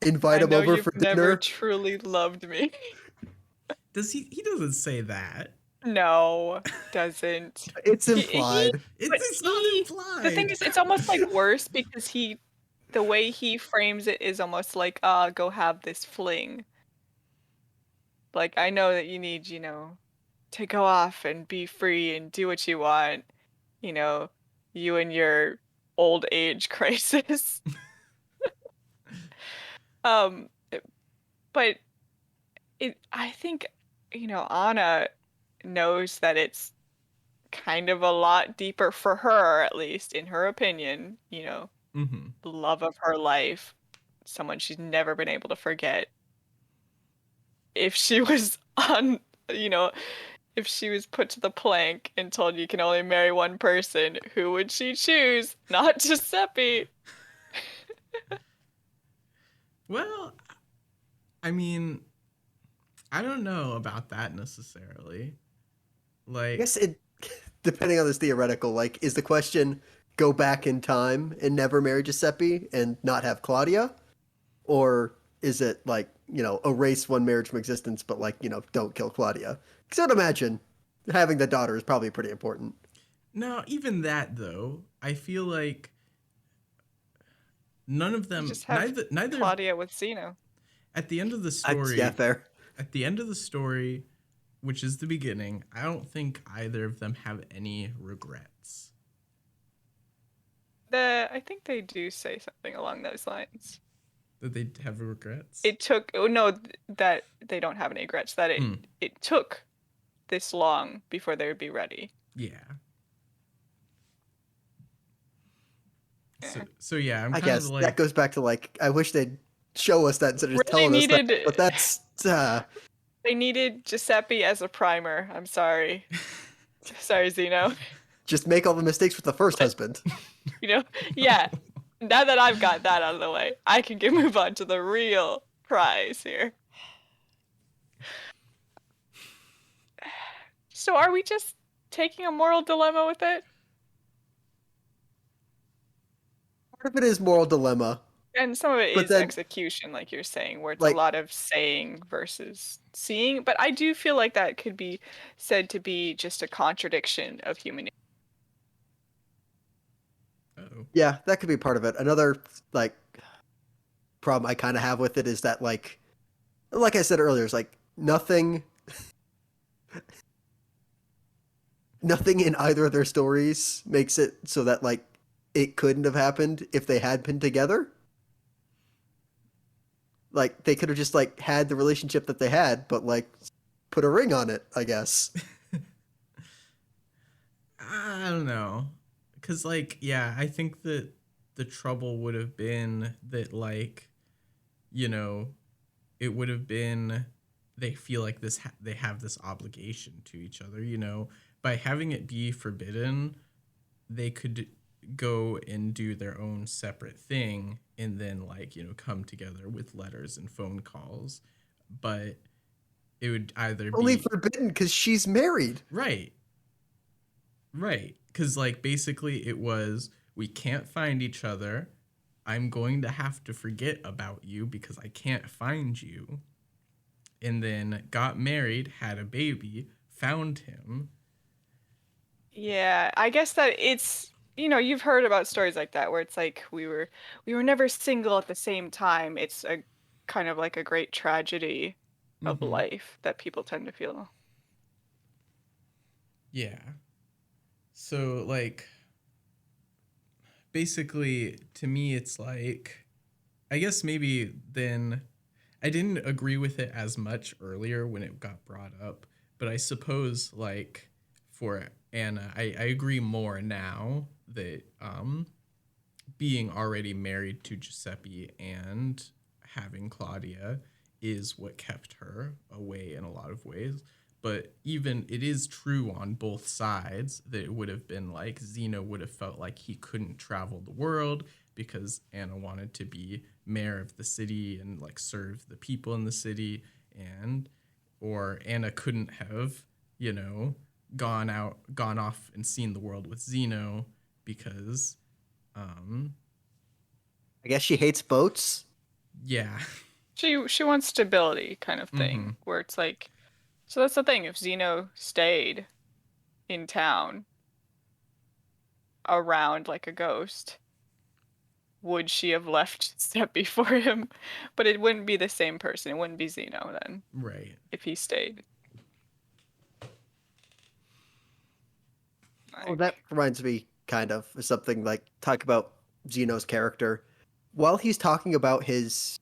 Invite I him know over you've for never dinner. truly loved me. Does he doesn't say that. No, doesn't. It's He implied. but It's not he the thing implied. is, it's almost like worse because the way he frames it is almost like, go have this fling. Like, I know that you need, to go off and be free and do what you want, you know, you and your old age crisis. Um, but I think, Anna knows that it's kind of a lot deeper for her, at least in her opinion, the love of her life, someone she's never been able to forget. If she was on, you know, if she was put to the plank and told you can only marry one person, who would she choose? Not Giuseppe. Well, I mean, I don't know about that necessarily. I Like, guess it, depending on this theoretical, like, is the question go back in time and never marry Giuseppe and not have Claudia? Or is it like, erase one marriage from existence, but like, don't kill Claudia? Because I'd imagine having the daughter is probably pretty important. no, even that though, I feel like none of You them, just have neither Claudia with Zeno. at the end of the Yeah, story, fair. at the end of the story, which is the beginning, I don't think either of them have any regrets. I think they do say something along those lines. That they have regrets. It took, oh no, that they don't have any regrets, that it took this long before they would be ready. Yeah. Eh. So yeah, I'm I kind of guess like that goes back to like, I wish they'd show us that instead of just Really telling us that. needed, But that's, they needed Giuseppe as a primer. I'm sorry. Sorry, Zeno. just make all the mistakes with the first husband. Yeah. Now that I've got that out of the way, I can move on to the real prize here. So are we just taking a moral dilemma with it? Part of it is moral dilemma. And some of it But is then, execution, like you're saying, where it's a like, lot of saying versus seeing. But I do feel like that could be said to be just a contradiction of human nature. yeah, that could be part of it. Another, like, problem I kind of have with it is that, like I said earlier, it's like nothing in either of their stories makes it so that like it couldn't have happened if they had been together. Like they could have just like had the relationship that they had, but like put a ring on it, I guess. I don't know. Cuz like yeah, I think that the trouble would have been that like it would have been they feel like they have this obligation to each other, by having it be forbidden, they could go and do their own separate thing and then like come together with letters and phone calls, but it would either Only be forbidden because she's married. right because like basically it was we can't find each other, I'm going to have to forget about you because I can't find you, and then got married, had a baby, found him. Yeah, I guess that you've heard about stories like that where it's like we were never single at the same time. It's a kind of like a great tragedy of Mm-hmm. life that people tend to feel. Yeah. So like basically to me it's like I guess maybe then I didn't agree with it as much earlier when it got brought up, but I suppose like for Anna, I agree more now that being already married to Giuseppe and having Claudia is what kept her away in a lot of ways. But even it is true on both sides that it would have been like Zeno would have felt like he couldn't travel the world because Anna wanted to be mayor of the city and like serve the people in the city, and or Anna couldn't have, you know, gone off and seen the world with Zeno because um I guess she hates boats. yeah. She wants stability kind of Mm-hmm. thing, where it's like, so that's the thing. If Zeno stayed in town around like a ghost, would she have left step before him? But it wouldn't be the same person. It wouldn't be Zeno then Right. if he stayed. Oh, that Like, reminds me kind of something like talk about Zeno's character. While he's talking about his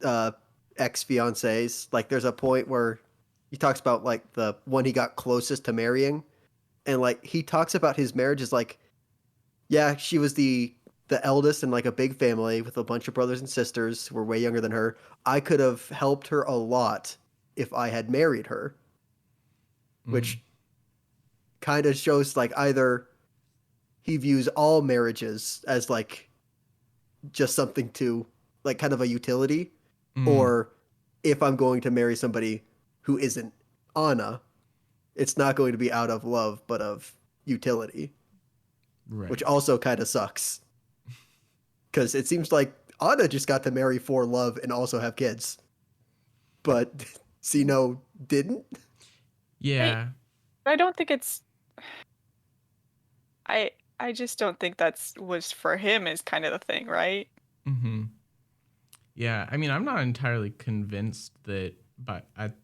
uh, ex fiancées, like there's a point where he talks about like the one he got closest to marrying, and like he talks about his marriage as like, yeah, she was the eldest in like a big family with a bunch of brothers and sisters who were way younger than her. I could have helped her a lot if I had married her, Mm. which kind of shows like either he views all marriages as like just something to like kind of a utility, Mm. or if I'm going to marry somebody who isn't Anna, it's not going to be out of love but of utility, which Right. also kind of sucks because it seems like Anna just got to marry for love and also have kids, but Zeno didn't. I Yeah. I don't think it's I I just don't think that's was for him is kind of the thing, right? Mm-hmm. Yeah. I mean, I'm not entirely convinced that, but at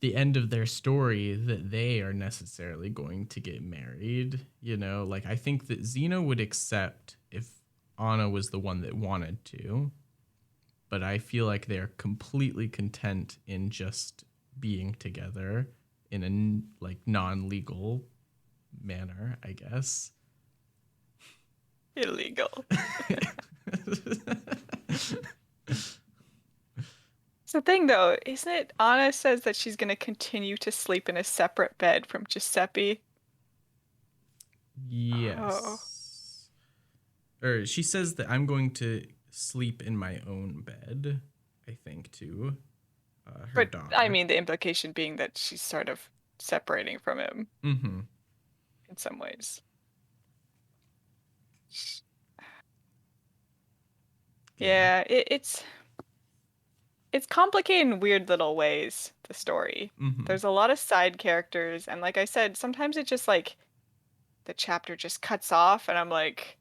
the end of their story, that they are necessarily going to get married. You know, like I think that Zeno would accept if Anna was the one that wanted to, but I feel like they're completely content in just being together in a like non-legal manner, I guess. Illegal. It's the thing though, isn't it? Anna says that she's gonna continue to sleep in a separate bed from Giuseppe. Oh, Yes. Or she says that I'm going to sleep in my own bed, I think, to her but I daughter. mean the implication being that she's sort of separating from him Mm-hmm. in some ways. Yeah. Yeah, it's complicated in weird little ways, the story. Mm-hmm. There's a lot of side characters, and like I said, sometimes it just like the chapter just cuts off, and I'm like,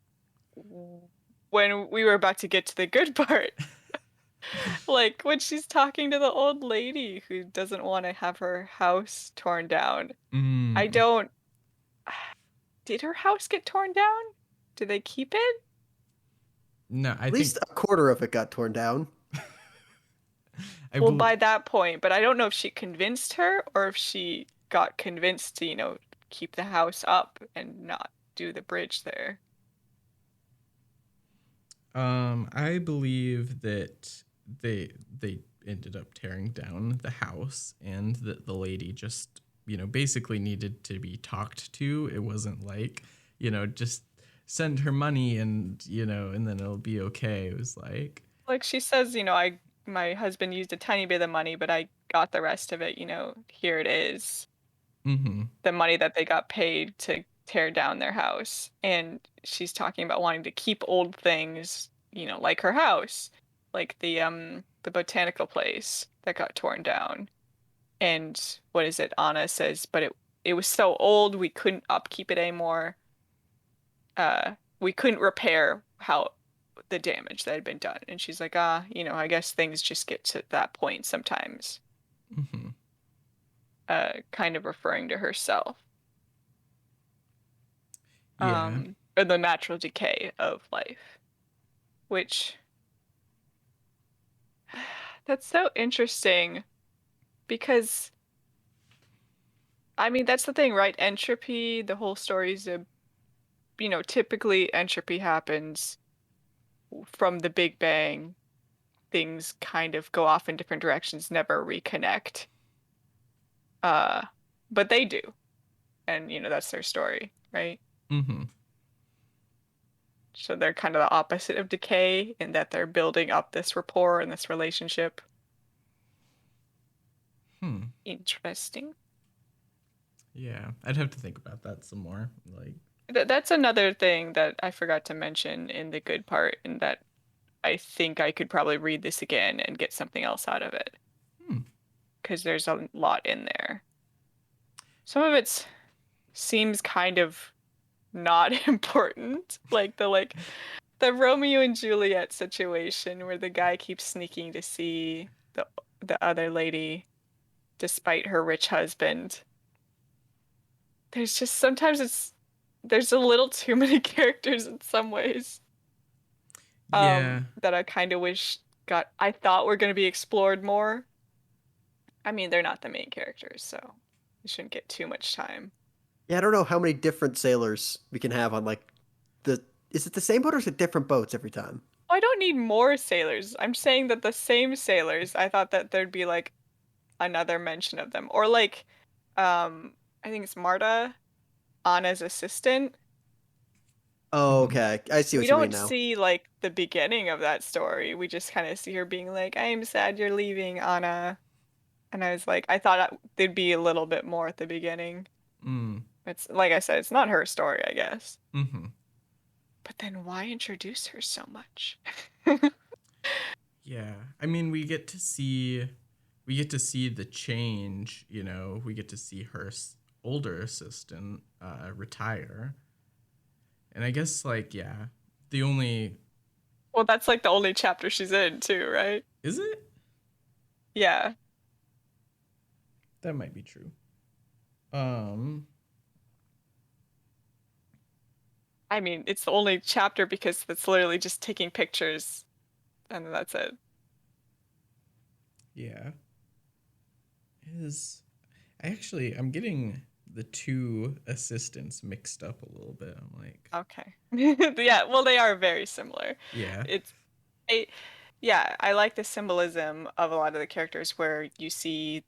when we were about to get to the good part, like when she's talking to the old lady who doesn't want to have her house torn down. I Mm. don't, did her house get torn down? Did they keep it? No, I At think least a quarter of it got torn down. I Well, believe. by that point, but I don't know if she convinced her or if she got convinced to, keep the house up and not do the bridge there. I believe that they ended up tearing down the house, and that the lady just basically needed to be talked to. It wasn't like just send her money and and then it'll be okay. It was like Like she says, my husband used a tiny bit of money, but I got the rest of it, here it is. mm-hmm, The money that they got paid to tear down their house. And she's talking about wanting to keep old things, like her house, like the botanical place that got torn down. And what is it? Anna says, but it was so old we couldn't upkeep it anymore. we couldn't repair the damage that had been done. And she's like, I guess things just get to that point sometimes. Mm-hmm. Kind of referring to herself. Yeah. Or the natural decay of life, which that's so interesting because I mean that's the thing, right? Entropy, the whole story is typically entropy happens from the Big Bang. Things kind of go off in different directions, never reconnect. Uh, but they do, and that's their story, right? Mm-hmm. So they're kind of the opposite of decay in that they're building up this rapport and this relationship. Hmm. Interesting. Yeah. I'd have to think about that some more. Like, That's another thing that I forgot to mention in the good part, in that I think I could probably read this again and get something else out of it. hmm. Because there's a lot in there. Some of it seems kind of not important. Like the Romeo and Juliet situation where the guy keeps sneaking to see the other lady despite her rich husband. There's just sometimes there's a little too many characters in some ways. Yeah. That I kind of wish I thought were going to be explored more. I mean, they're not the main characters, so they shouldn't get too much time. Yeah, I don't know how many different sailors we can have on like the. Is it the same boat or is it different boats every time? I don't need more sailors. I'm saying that the same sailors, I thought that there'd be like another mention of them. Or like I think it's Marta, Anna's assistant. Oh, Mm-hmm. okay. I see We what you mean don't now. see like the beginning of that story. We just kind of see her being like, "I am sad you're leaving, Anna." And I was like, I thought there'd be a little bit more at the beginning. Mm. It's like I said, it's not her story, I guess. Mm-hmm. But then why introduce her so much? Yeah. I mean, we get to see the change, we get to see her older assistant retire. And I guess like, yeah, the only Well, that's like the only chapter she's in too, right? is it? Yeah. That might be true. Um I mean, it's the only chapter because it's literally just taking pictures and that's it. yeah. Is I'm getting the two assistants mixed up a little bit. I'm like, Okay. Yeah, well, they are very similar. yeah. It's I Yeah, I like the symbolism of a lot of the characters where you see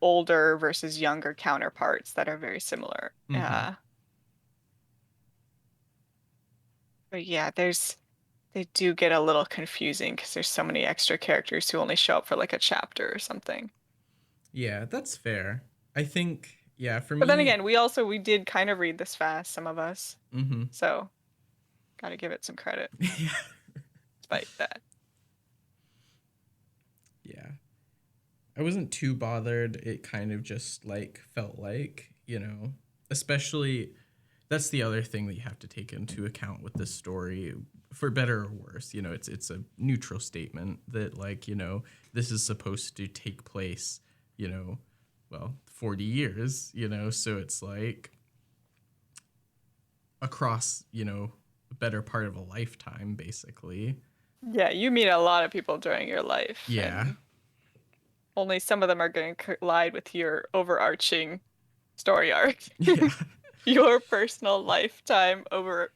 older versus younger counterparts that are very similar. Mm-hmm. But yeah, they do get a little confusing because there's so many extra characters who only show up for like a chapter or something. Yeah, that's fair. I think, yeah, for But then me, again, we did kind of read this fast, some of us. mm-hmm. So, gotta give it some credit Yeah. despite that. Yeah. I wasn't too bothered. It kind of just like felt like, especially that's the other thing that you have to take into account with this story, for better or worse. It's a neutral statement that like, this is supposed to take place, 40 years, so it's like across, a better part of a lifetime basically. Yeah, you meet a lot of people during your life, Yeah. and only some of them are going to collide with your overarching story arc, Yeah. your personal lifetime over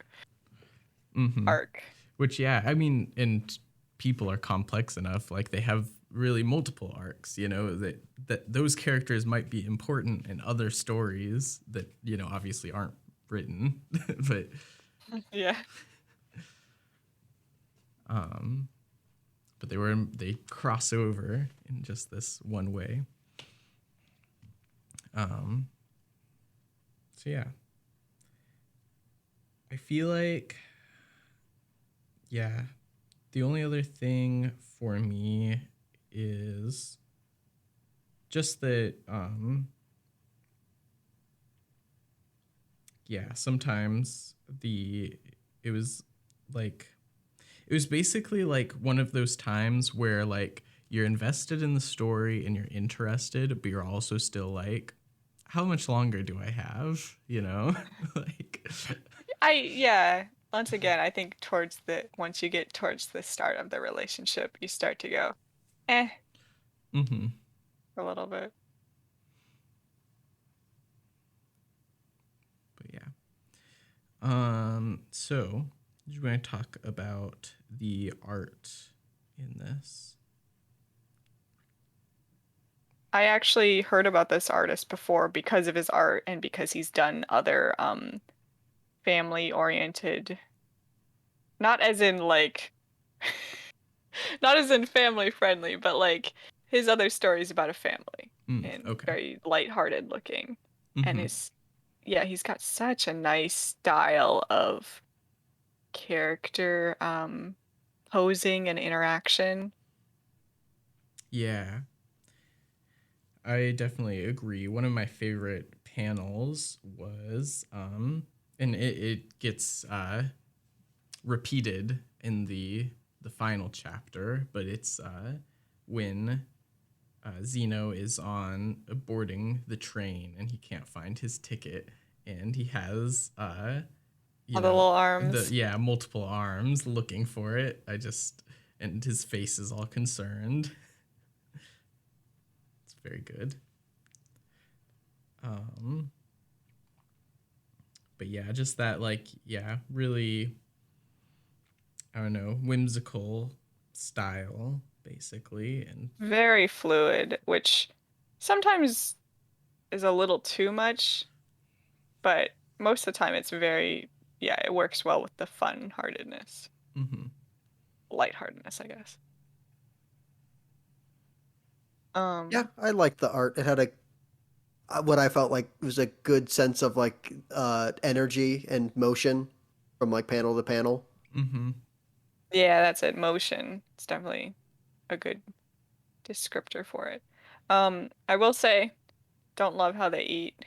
Mm-hmm. arc. Which, yeah, I mean, and people are complex enough. Like they have really multiple arcs. That those characters might be important in other stories that obviously aren't written, but Yeah. um, but they cross over in just this one way. So yeah, I feel like. Yeah. The only other thing for me is just that yeah, sometimes it was like it was basically like one of those times where like you're invested in the story and you're interested, but you're also still like, how much longer do I have? You know, like, Yeah, once again, I think once you get towards the start of the relationship, you start to go, eh, mm-hmm. a little bit. But yeah. So do you want to talk about the art in this? I actually heard about this artist before because of his art and because he's done other family oriented, not as in like not as in family friendly, but like his other stories about a family and Okay. very lighthearted looking. And Mm-hmm. his yeah, he's got such a nice style of character posing and interaction. Yeah, I definitely agree. One of my favorite panels was, and it gets repeated in the final chapter, but it's when Zeno is on boarding the train and he can't find his ticket, and he has All the little arms. multiple arms looking for it. And his face is all concerned. It's very good. Um, but yeah, just that like really, I don't know, whimsical style basically, and Very fluid, which sometimes is a little too much, but most of the time it's very, yeah, it works well with the fun-heartedness, mm-hmm. lightheartedness, I guess. Yeah, Um, I liked the art. It had a what I felt like was a good sense of like energy and motion from like panel to panel. Mm-hmm. yeah, that's it. Motion. It's definitely a good descriptor for it. I will say, don't love how they eat.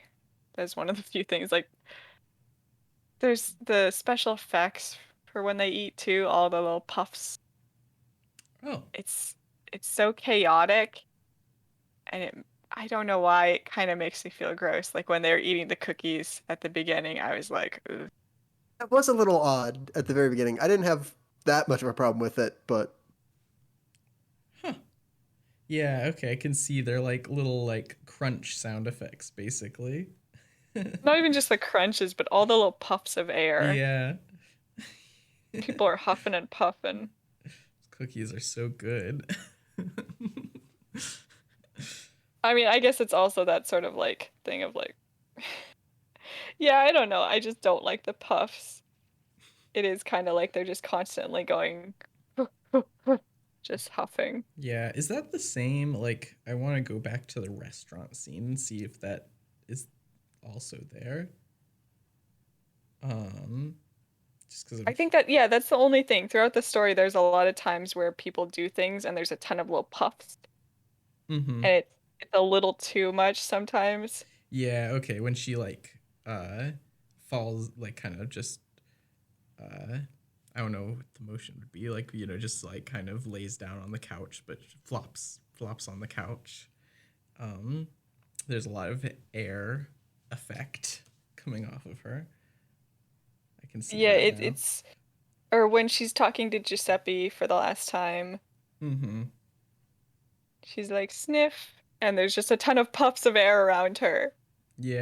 That's one of the few things. Like, there's the special effects for when they eat too, all the little puffs. Oh, It's it's so chaotic, and I don't know why it kind of makes me feel gross. Like when they were eating the cookies at the beginning, I was like, ugh. It was a little odd at the very beginning. I didn't have that much of a problem with it, but huh. Yeah, okay, I can see they're like little like crunch sound effects basically. Not even just the crunches, but all the little puffs of air. Yeah. People are huffing and puffing. Cookies are so good. I mean, I guess it's also that sort of like thing of like, yeah, I don't know. I just don't like the puffs. It is kind of like they're just constantly going, just huffing. Yeah, is that the same? Like, I want to go back to the restaurant scene and see if that is also there. Um, just because I I'm. think that, yeah, that's the only thing. Throughout the story, there's a lot of times where people do things and there's a ton of little puffs, Mm-hmm. and it's a little too much sometimes. Yeah. Okay. When she like falls, like kind of just I don't know what the motion would be like. Just like kind of lays down on the couch, but flops on the couch. Um, there's a lot of air effect coming off of her. I can see Yeah, that now. it's or when she's talking to Giuseppe for the last time, Mm-hmm. she's like sniff, and there's just a ton of puffs of air around her,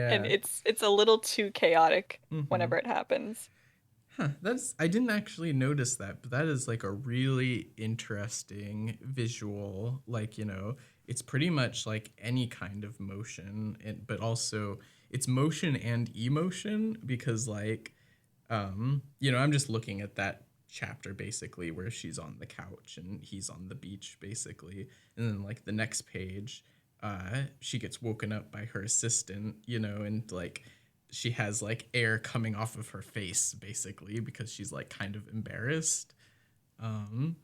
and Yeah. it's a little too chaotic Mm-hmm. whenever it happens. Huh. I didn't actually notice that, but that is like a really interesting visual. Like, it's pretty much like any kind of motion, but also it's motion and emotion because like I'm just looking at that chapter basically where she's on the couch and he's on the beach basically. And then like the next page, she gets woken up by her assistant, and like she has like air coming off of her face basically because she's like kind of embarrassed. Um,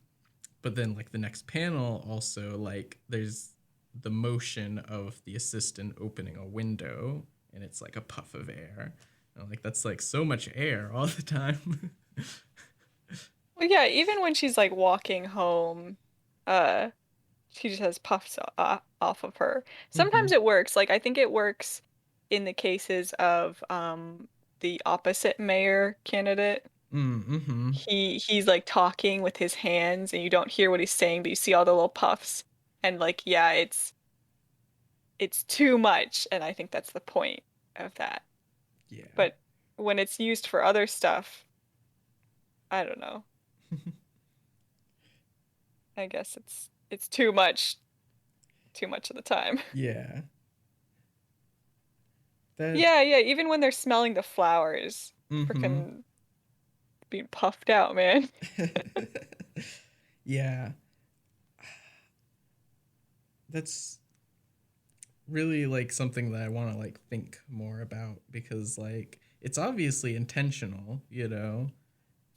but then like the next panel also like there's the motion of the assistant opening a window and it's like a puff of air. And, like, that's like so much air all the time. Well, yeah, even when she's like walking home, uh, she just has puffs off of her. Mm-hmm. Sometimes it works. Like I think it works in the cases of the opposite mayor candidate. Mm-hmm. He's like talking with his hands and you don't hear what he's saying, but you see all the little puffs. And like, yeah, it's too much, and I think that's the point of that. Yeah. But when it's used for other stuff, I don't know. I guess it's too much of the time. Yeah. That. Yeah, yeah, even when they're smelling the flowers, Mm-hmm. freaking being puffed out, man. Yeah. That's really like something that I want to like think more about because like it's obviously intentional, you know.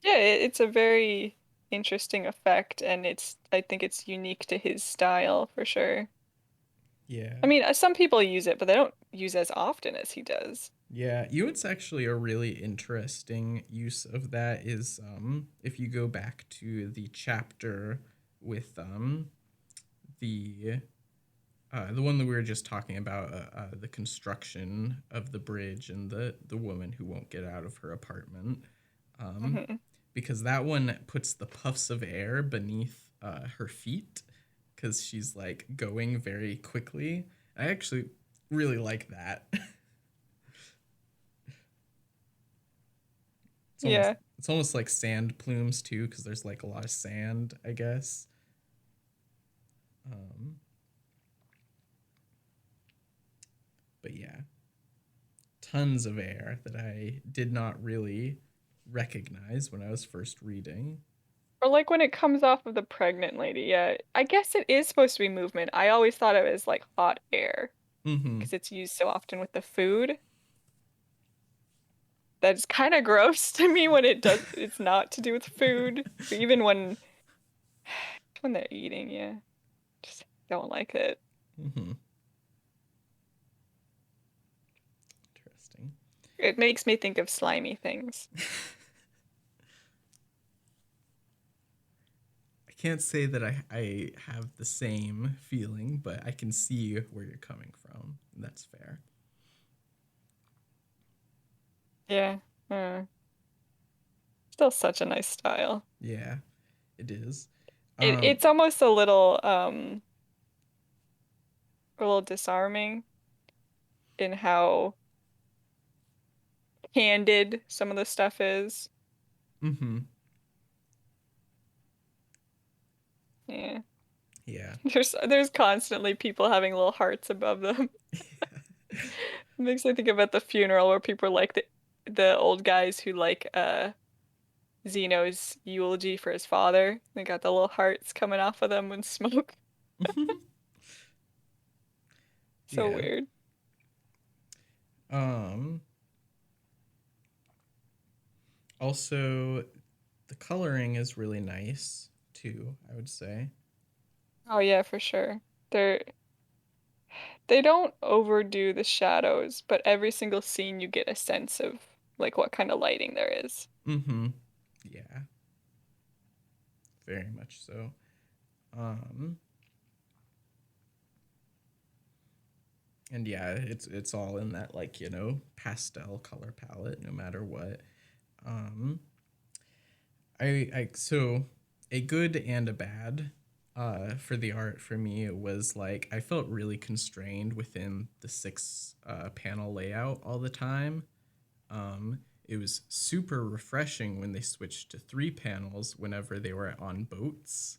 Yeah, it's a very interesting effect, and I think it's unique to his style for sure. I Yeah. mean, some people use it, but they don't use as often as he does. Yeah, you know what's actually a really interesting use of that is if you go back to the chapter with the one that we were just talking about, the construction of the bridge and the woman who won't get out of her apartment, um, Hmm. because that one puts the puffs of air beneath her feet because she's like going very quickly. I actually really like that. It's almost Yeah. it's almost like sand plumes too because there's like a lot of sand, I guess. Um, but yeah, tons of air that I did not really recognize when I was first reading. Or like when it comes off of the pregnant lady. Yeah, I guess it is supposed to be movement. I always thought of it as like hot air Mm-hmm. because it's used so often with the food. That's kind of gross to me when it's not to do with food. But even when they're eating, yeah, just don't like it. Mm-hmm. Interesting. It makes me think of slimy things. I can't say that I have the same feeling, but I can see where you're coming from. That's fair. Yeah. Uh, Still such a nice style. Yeah, it is. It's almost a little disarming in how candid some of the stuff is. Mm-hmm. Yeah. Yeah. There's constantly people having little hearts above them. It makes me think about the funeral where people are like the old guys who like Zeno's eulogy for his father. They got the little hearts coming off of them when smoke. So Yeah. weird. Um Also, the coloring is really nice too, I would say. Oh yeah, for sure. They don't overdo the shadows, but every single scene you get a sense of like what kind of lighting there is. Mm-hmm. Yeah, very much so. Um, and yeah, it's all in that like, you know, pastel color palette, no matter what. Um, I so a good and a bad for the art for me it was like I felt really constrained within the six panel layout all the time. It was super refreshing when they switched to three panels whenever they were on boats.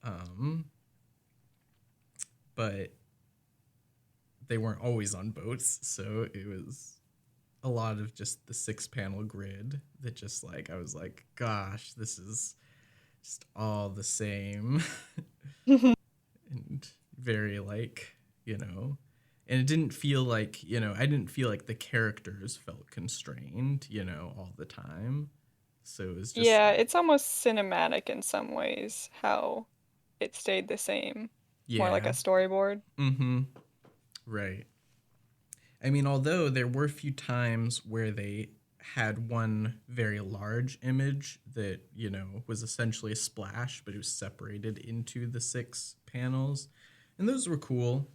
Um, but they weren't always on boats, so it was a lot of just the six panel grid that just like I was like, gosh, this is just all the same and very like, you know, and it didn't feel like, you know, I didn't feel like the characters felt constrained, you know, all the time. So it was just Yeah, like, it's almost cinematic in some ways how it stayed the same. More like a yeah, storyboard. mm-hmm, right. I mean, although there were a few times where they had one very large image that, you know, was essentially a splash, but it was separated into the 6 panels. And those were cool.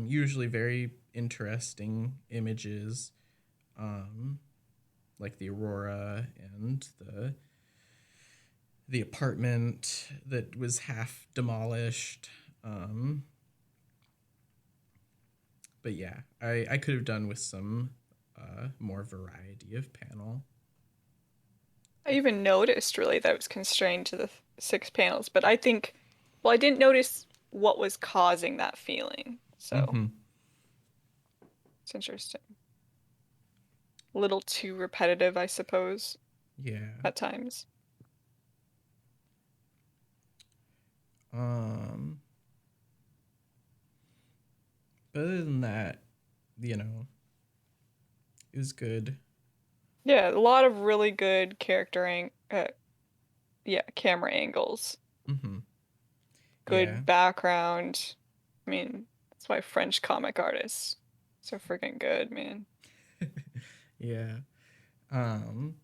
Usually very interesting images, like the aurora and the apartment that was half demolished. But yeah, I could have done with some more variety of panel. I even noticed really that it was constrained to the 6 panels, but I think, well, I didn't notice what was causing that feeling. So Mm-hmm. it's interesting. A little too repetitive, I suppose, Yeah. at times. Um. But other than that, you know, it was good. Yeah, a lot of really good camera angles. Mm-hmm. Yeah. Good background. I mean, that's why French comic artists so freaking good, man. Yeah. Um.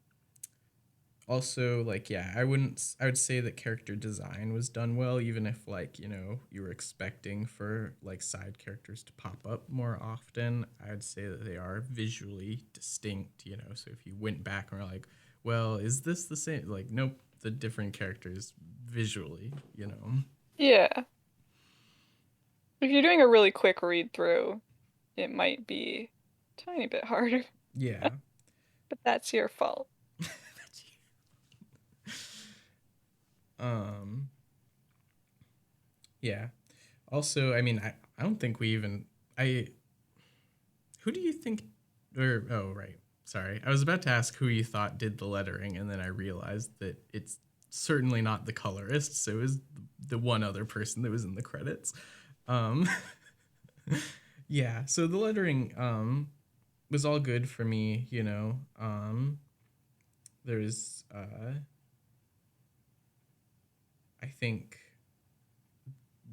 Also, like, yeah, I would say that character design was done well, even if, like, you know, you were expecting for like side characters to pop up more often. I would say that they are visually distinct, you know. So if you went back and were like, well, is this the same? Like, nope, the different characters visually, you know. Yeah. If you're doing a really quick read through, it might be a tiny bit harder, Yeah. but that's your fault. um yeah. Also, I mean, I don't think we even I who do you think or oh right. Sorry. I was about to ask who you thought did the lettering, and then I realized that it's certainly not the colorist, so it was the one other person that was in the credits. Um yeah, so the lettering was all good for me, you know. There's I think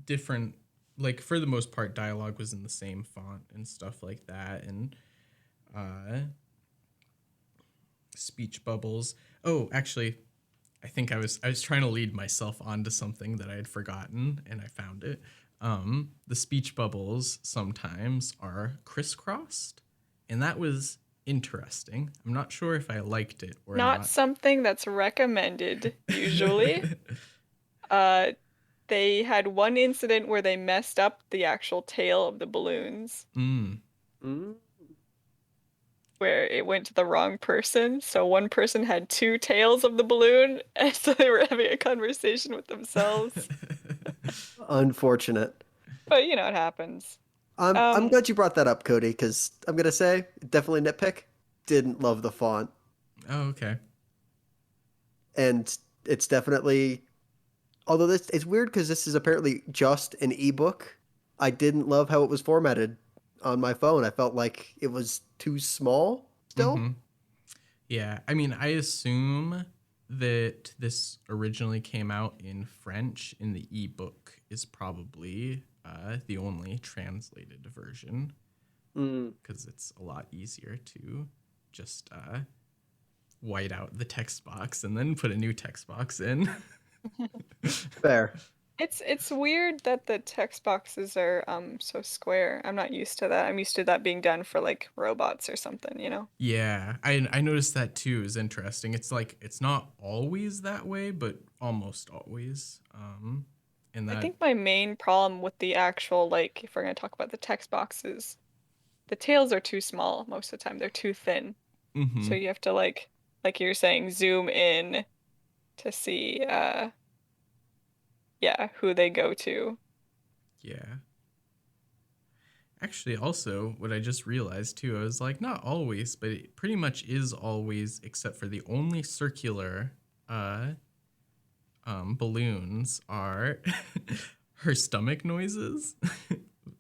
different, like, for the most part dialogue was in the same font and stuff like that, and uh speech bubbles. Oh, actually, I think I was trying to lead myself onto something that I had forgotten, and I found it. The speech bubbles sometimes are crisscrossed, and that was interesting. I'm not sure if I liked it or Not not. something that's recommended usually. Uh, they had one incident where they messed up the actual tail of the balloons, Mm. Mm. where it went to the wrong person. So one person had 2 tails of the balloon, and so they were having a conversation with themselves. Unfortunate. But you know, it happens. I'm Um, glad you brought that up, Cody, because I'm gonna say definitely nitpick. Didn't love the font, Oh, okay. and it's definitely. Although this it's weird because this is apparently just an ebook. I didn't love how it was formatted on my phone. I felt like it was too small still. Mm-hmm. Yeah, I mean, I assume that this originally came out in French, and the ebook is probably the only translated version Mm, because it's a lot easier to just white out the text box and then put a new text box in. fair. it's weird that the text boxes are so square. I'm not used to that. I'm used to that being done for like robots or something, you know? Yeah, I noticed that too. Is interesting. It's like it's not always that way, but almost always. And I that. think my main problem with the actual, like, if we're gonna talk about the text boxes, the tails are too small most of the time. They're too thin. So Mm-hmm. you have to like you're saying, zoom in to see yeah, who they go to. Yeah. Actually, also, what I just realized too, I was like, not always, but it pretty much is always, except for the only circular uh, balloons are her stomach noises,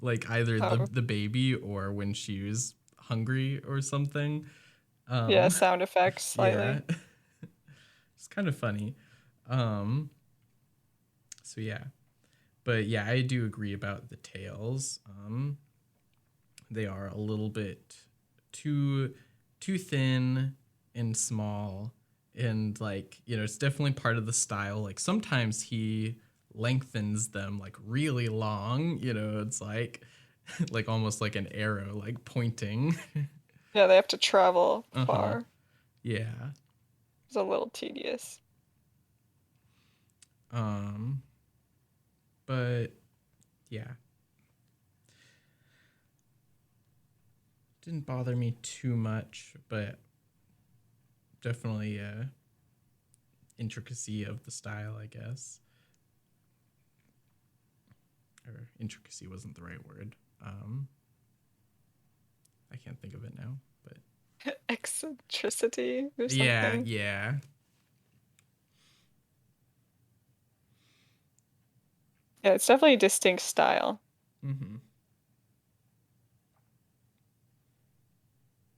like either Oh, the baby or when she was hungry or something. yeah, Um, sound effects yeah, slightly. it's kind of funny. Um, so yeah, but yeah, I do agree about the tails. they are a little bit too thin and small, and like, you know, it's definitely part of the style. Like sometimes he lengthens them like really long, you know, it's like like almost like an arrow like pointing. Yeah, they have to travel Uh-huh. far. Yeah. It's a little tedious. um but yeah, didn't bother me too much, but definitely intricacy of the style, I guess. Or intricacy wasn't the right word. I can't think of it now, but Eccentricity or yeah, something. yeah. Yeah, it's definitely a distinct style. Mm-hmm.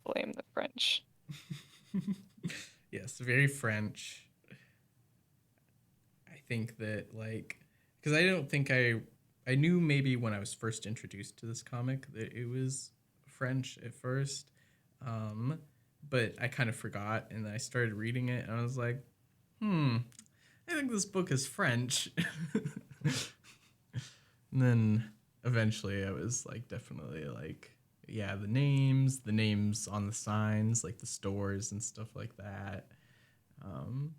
Blame the French. Yes, very French. I think that like, because I don't think I knew maybe when I was first introduced to this comic that it was French at first, um, but I kind of forgot, and then I started reading it, and I was like, I think this book is French. And then eventually I was like, definitely like, yeah, the names on the signs, like the stores and stuff like that. Um,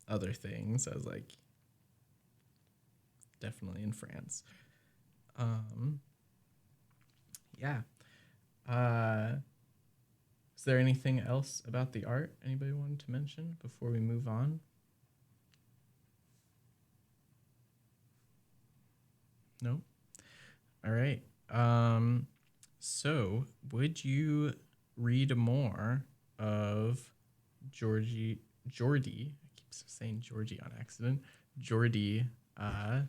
Other things, I was like, definitely in France. Um, yeah. Uh, is there anything else about the art anybody wanted to mention before we move on? No? All right. So would you read more of Jordi? I keep saying Georgie on accident. Jordi uh,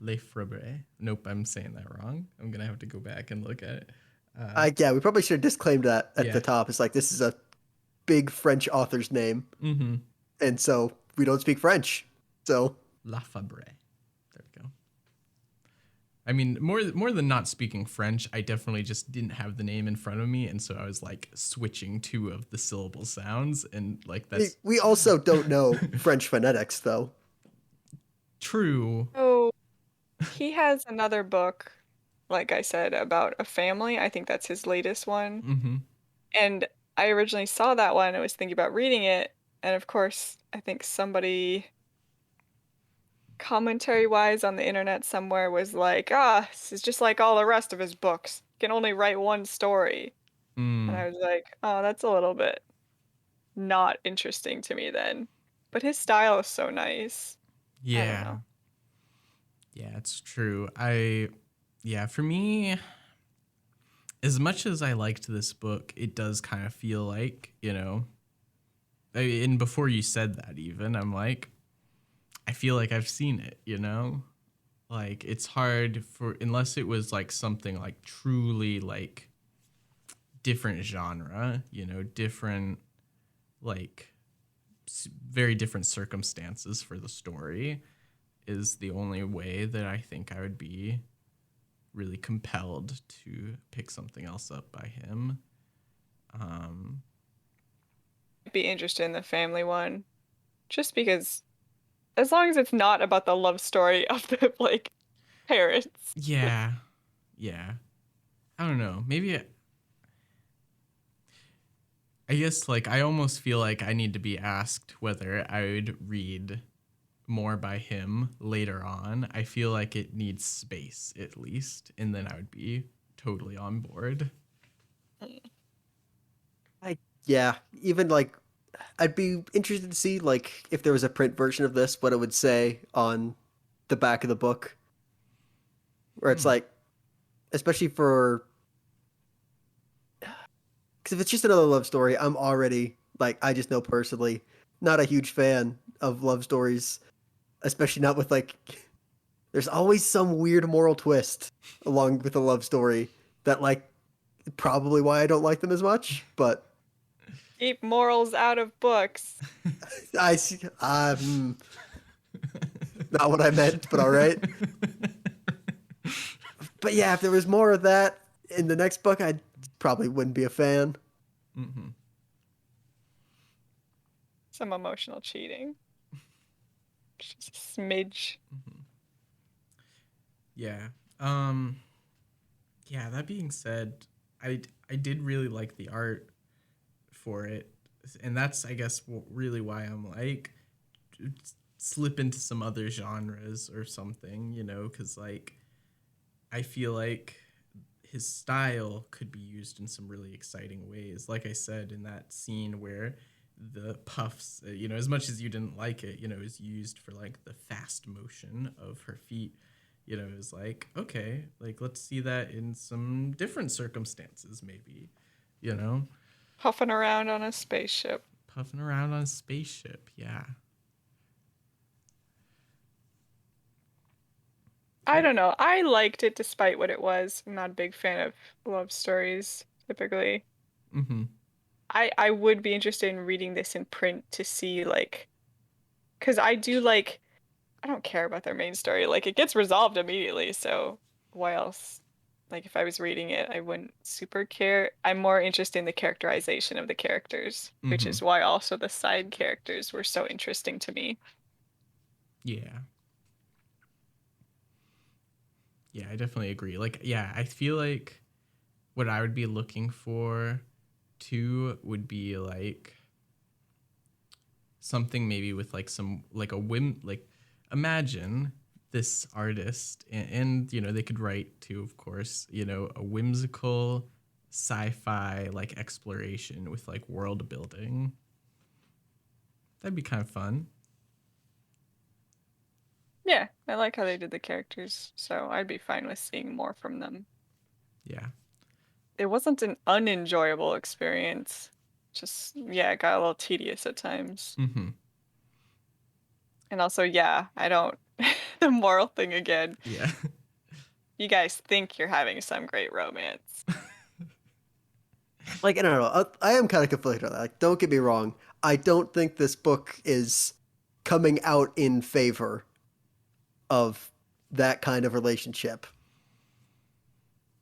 Lafebre. Nope, I'm saying that wrong. I'm gonna have to go back and look at it. Yeah, we probably should have disclaimed that at the Yeah. top. It's like this is a big French author's name, Mm-hmm. and so we don't speak French. So Lafebre. There we go. I mean, more than not speaking French, I definitely just didn't have the name in front of me, and so I was like switching two of the syllable sounds, and like we that's we also don't know French phonetics, though. true. Oh, he has another book, like I said, about a family. I think that's his latest one. Mm-hmm. And I originally saw that one and was thinking about reading it. And of course, I think somebody commentary wise on the internet somewhere was like, this is just like all the rest of his books. He can only write one story. And Mm. I was like, oh, that's a little bit not interesting to me then. But his style is so nice. I don't Yeah. know. Yeah, it's true. Yeah, for me, as much as I liked this book, it does kind of feel like, you know, and before you said that even, I'm like, I feel like I've seen it, you know? Like it's hard for, unless it was like something like truly like different genre, you know, different like very different circumstances for the story is the only way that I think I would be really compelled to pick something else up by him. Um, I'd be interested in the family one. Just because as long as it's not about the love story of the like parents. yeah, yeah. I don't know. Maybe I guess like I almost feel like I need to be asked whether I would read more by him later on. I feel like it needs space at least, and then I would be totally on board. I Yeah, even like I'd be interested to see like if there was a print version of this, what it would say on the back of the book, where it's Hmm. like, especially for because if it's just another love story, I'm already like I just know personally not a huge fan of love stories, especially not with like. There's always some weird moral twist along with a love story that like probably why I don't like them as much, but Keep morals out of books. I see. Not what I meant, but all right. But yeah, if there was more of that, in the next book, I probably wouldn't be a fan. Mm-hmm. Some emotional cheating. Just a smidge. Mm-hmm. Yeah. Yeah, that being said, I did really like the art for it. And that's, I guess, really why I'm like, slip into some other genres or something, you know, because, like, I feel like his style could be used in some really exciting ways. Like I said, in that scene where the puffs, you know, as much as you didn't like it, you know, is used for like the fast motion of her feet, you know, is like, okay, like let's see that in some different circumstances, maybe, you know, Puffing around on a spaceship. puffing around on a spaceship. Yeah. I don't know. I liked it despite what it was. I'm not a big fan of love stories, typically. Mm-hmm. I would be interested in reading this in print to see, like, because I do like, I don't care about their main story. Like, it gets resolved immediately, so why else? Like, if I was reading it, I wouldn't super care. I'm more interested in the characterization of the characters, which Mm-hmm. is why also the side characters were so interesting to me. Yeah. Yeah, I definitely agree. Like, yeah, I feel like what I would be looking for too would be like something maybe with like some like a whim, like imagine this artist and you know they could write too, of course, you know, a whimsical sci-fi like exploration with like world building. That'd be kind of fun. Yeah, I like how they did the characters, so I'd be fine with seeing more from them. Yeah. It wasn't an unenjoyable experience. Just, yeah, it got a little tedious at times. Mm-hmm. And also, yeah, I don't. The moral thing again. Yeah. You guys think you're having some great romance. Like, I don't know. I am kind of conflicted on that. Like, don't get me wrong. I don't think this book is coming out in favor of that kind of relationship.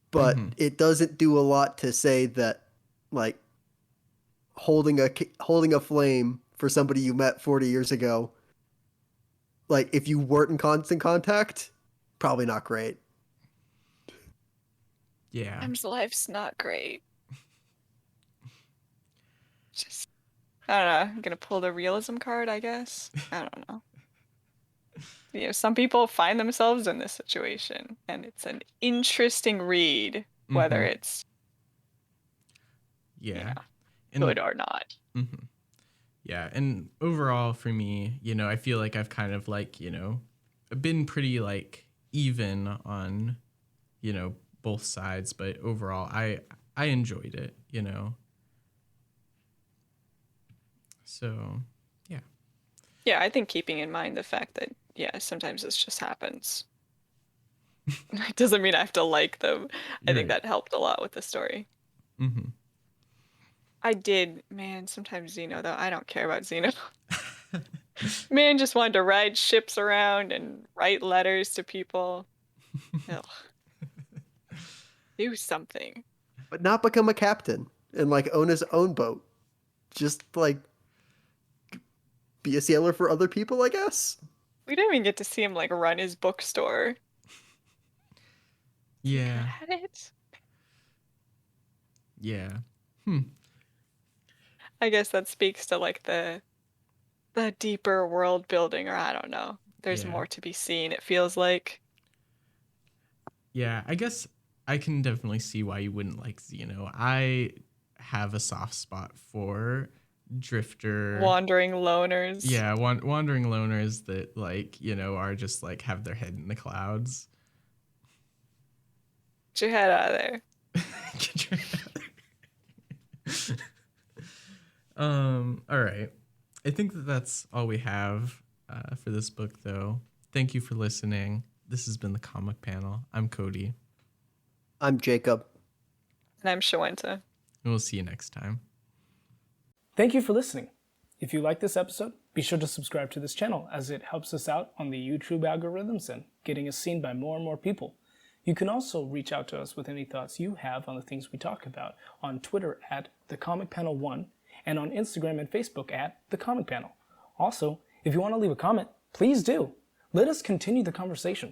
But Mm-hmm. it doesn't do a lot to say that, like, holding a flame for somebody you met 40 years ago, like, if you weren't in constant contact, probably not great. Yeah. Sometimes life's not great. Just, I don't know. I'm gonna pull the realism card, I guess. I don't know. You know, some people find themselves in this situation, and it's an interesting read, whether Mm-hmm. it's, you Yeah. know, And good or not. mm-hmm. Yeah, and overall for me, you know, I feel like I've kind of like, you know, been pretty like even on, you know, both sides, but overall I enjoyed it, you know. So, yeah. Yeah, I think keeping in mind the fact that, yeah, sometimes this just happens. It doesn't mean I have to like them. I You're think right. that helped a lot with the story. Mhm. I did, man, sometimes Zeno, though, I don't care about Zeno. Man just wanted to ride ships around and write letters to people. Ugh, do something. But not become a captain and, like, own his own boat. Just, like, be a sailor for other people, I guess. We didn't even get to see him like run his bookstore. Is he good Yeah. at it? Yeah. Hmm. I guess that speaks to like the deeper world building, or I don't know. There's Yeah. more to be seen, it feels like. Yeah, I guess I can definitely see why you wouldn't like Xeno. I have a soft spot for Drifter. Wandering loners. Yeah, wandering loners that like, you know, are just like have their head in the clouds. Get your head out of there. Get your head out there. All right. I think that that's all we have for this book, though. Thank you for listening. This has been the Comic Panel. I'm Cody, I'm Jacob. And I'm Shawenta. and we'll see you next time. Thank you for listening. If you like this episode, be sure to subscribe to this channel as it helps us out on the YouTube algorithms and getting us seen by more and more people. You can also reach out to us with any thoughts you have on the things we talk about on Twitter at TheComicPanel1 and on Instagram and Facebook at TheComicPanel. Also, if you want to leave a comment, please do. Let us continue the conversation.